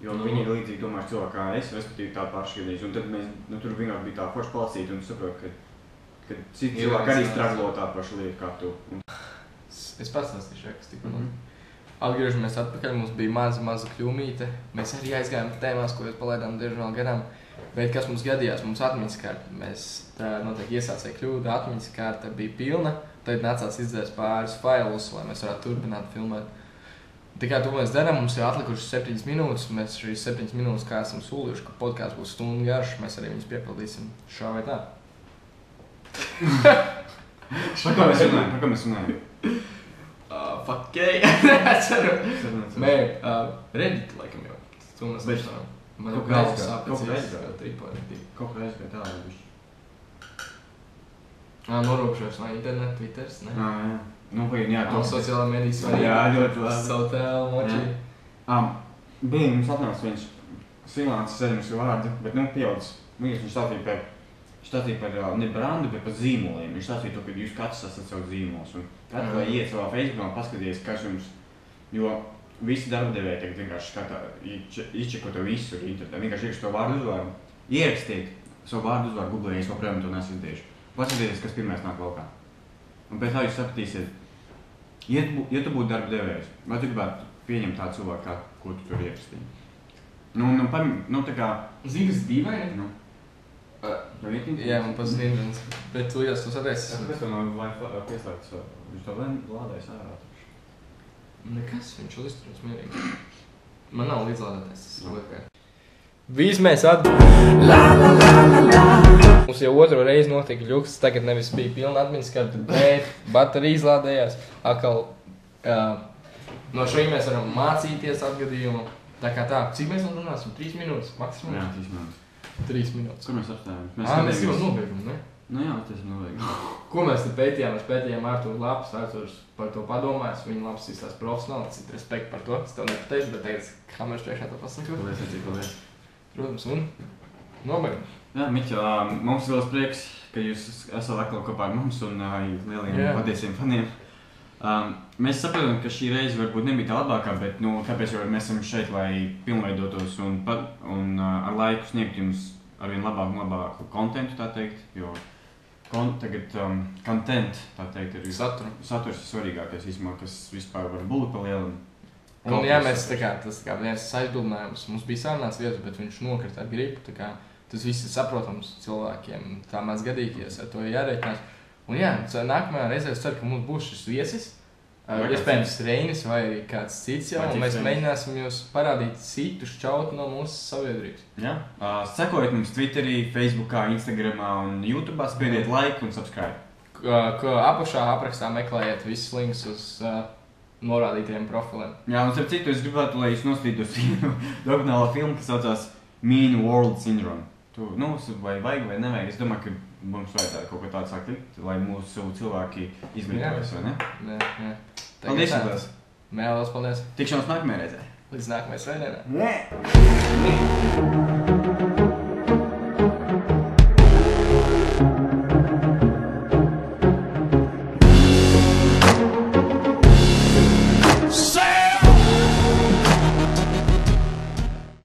viņi ir līdzīgi domājuši cilvēki kā es, respektīvi tādu pašu gadījuši. Un tad mēs, nu, tur vienkārši bija tā forši palasīt un saprotu, ka citi cilvēki arī straglo tādu pašu lietu kā tu. Es pats nestīšu, kas tik man. Atgriežamies atpakaļ, mums bija maza kļūmīte. Mēs arī aizgājām tēmās, ko mēs palaidām diezgan garām. Bet kas mums gadījās, mums atmiņas kārta, mēs tā noteikti iesācēja kļūda, atmiņas kārta bija pilna. Tad nācās izdzēst pāris failus, lai mēs varētu turpināt filmēt. Tikai to mēs darām, mums ir atlikušas 7 minūtes, mēs šīs 7 minūtes kā esam solījuši, ka podcasts būs stundu garš, mēs arī viņus piepildīsim šā vai tā. Par ko mēs runājam? Fuck, es ceru. Mē, Reddit laikam jau, to mēs nešanām. Man jau Kaut kā galvas sāp pēc aizgāja. tripori. Kaut kā aizgāja tālāk bišķi. Norūpšos no internet, Twitters, ne? Jā. Nu, jā, to Sociālā medijas svarīgi. Jā, ļoti labi. Savu tēlu, moči. Bija mums atnāca viens freelance saņems vārdu, bet pieaudzis. Viņš stāstīja par ne brandu, bet par zīmoliem. Viņš stāstīja to, ka jūs katrs esat savu zīmols. Un katrs lai iet savā Facebookā un paskaties, kas jums, jo visi darbadevēji tagad vienkārši skatā, izčeko to visu internetā. Vienkārši iekš to vārdu uzvārdu. Ierakstiet savu vārdu uzvārdu Google, ja es joprojām to nesu izdarījuši. Paskatieties, kas pirmais nāk laukā. Un pēc tā jūs sapratīsiet, ja tu būtu darbdevējs, vai tu gribētu pieņemt tādu cilvēku, ko tu tur ierakstīji. Tā kā... Zini, kas dīvaini? Jā, man pazīd viens, bet tu jās to saties. Kāpēc to nav Wi-Fi pieslēgts? Viņš to lādējas ārā. Nekas, viņš vēl izturās mierīgi. Man nav līdzlādētais, tas Wi-Fi. Vīz mēs Mums jau otro reizi notika ļuks, tagad nevis bija pilna adminiskarta, bet baterija izlādējās. Akal, no šī mēs varam mācīties atgadījumu. Tā kā tā, cik mēs vēl runāsim? 3 minūtes maksimums? Jā, 3 minūtes. 3 minūtes. Kur mēs apstājām? Mēs jau nobeigumu, ne? Nu jā, tas ir nobeigumu. Ko mēs te pētījām? Mēs pētījām Arturu Lapas, Arturs par to padomājis, viņa Lapas izstās profesionāli, cita respekt par to, es tev nepateicu, bet tagad kameras priekšā to pasaku. Paldies. Protams, un nobeigumu. Jā, Miķa, mums vēl prieks, ka jūs esat atkal kopā ar mums un lieliem patiesiem faniem. Mēs saprotam, ka šī reize varbūt nebija tā labākā, bet kāpēc jau mēs esam šeit, lai pilnveidotos un ar laiku sniegt jums arvien labāku kontentu, tā teikt, jo tagad content, tā teikt, ir saturs ir svarīgākais vismā, kas vispār var būt pa lielam. Un jā, mēs tas viens aizbildinājums, mums bija sarunāts vietas, bet viņš nokrita ar gripu, tā kā tas viss ir saprotams cilvēkiem, tā mēs gadīties, ar to jārēķinās. Un jā, nākamajā reizē es ceru, ka mums būs šis viesis, iespējams Reinis vai kāds cits jau, un mēs mēģināsim jūs parādīt citu šķautu no mūsu sabiedrības. Jā, sekojiet mums Twitterī, Facebookā, Instagramā un YouTube'ā, spiediet like un subscribe. Ko apakšā aprakstā meklējiet visus links uz norādītajiem profiliem. Jā, un starp citu, es gribētu, lai jūs nostītos dokumentālo filmu, kas saucās Mean World Syndrome. Vai vajag vai nevajag, es domāju, ka mums vajadzētu kaut ko tādu sākt likt, lai mūsu cilvēki izglītojas, vai ne? Jā. Paldies jums! Mēlos, paldies! Tikšanos nākamajā reizē! Līdz nākamajai svētdienai! Nē!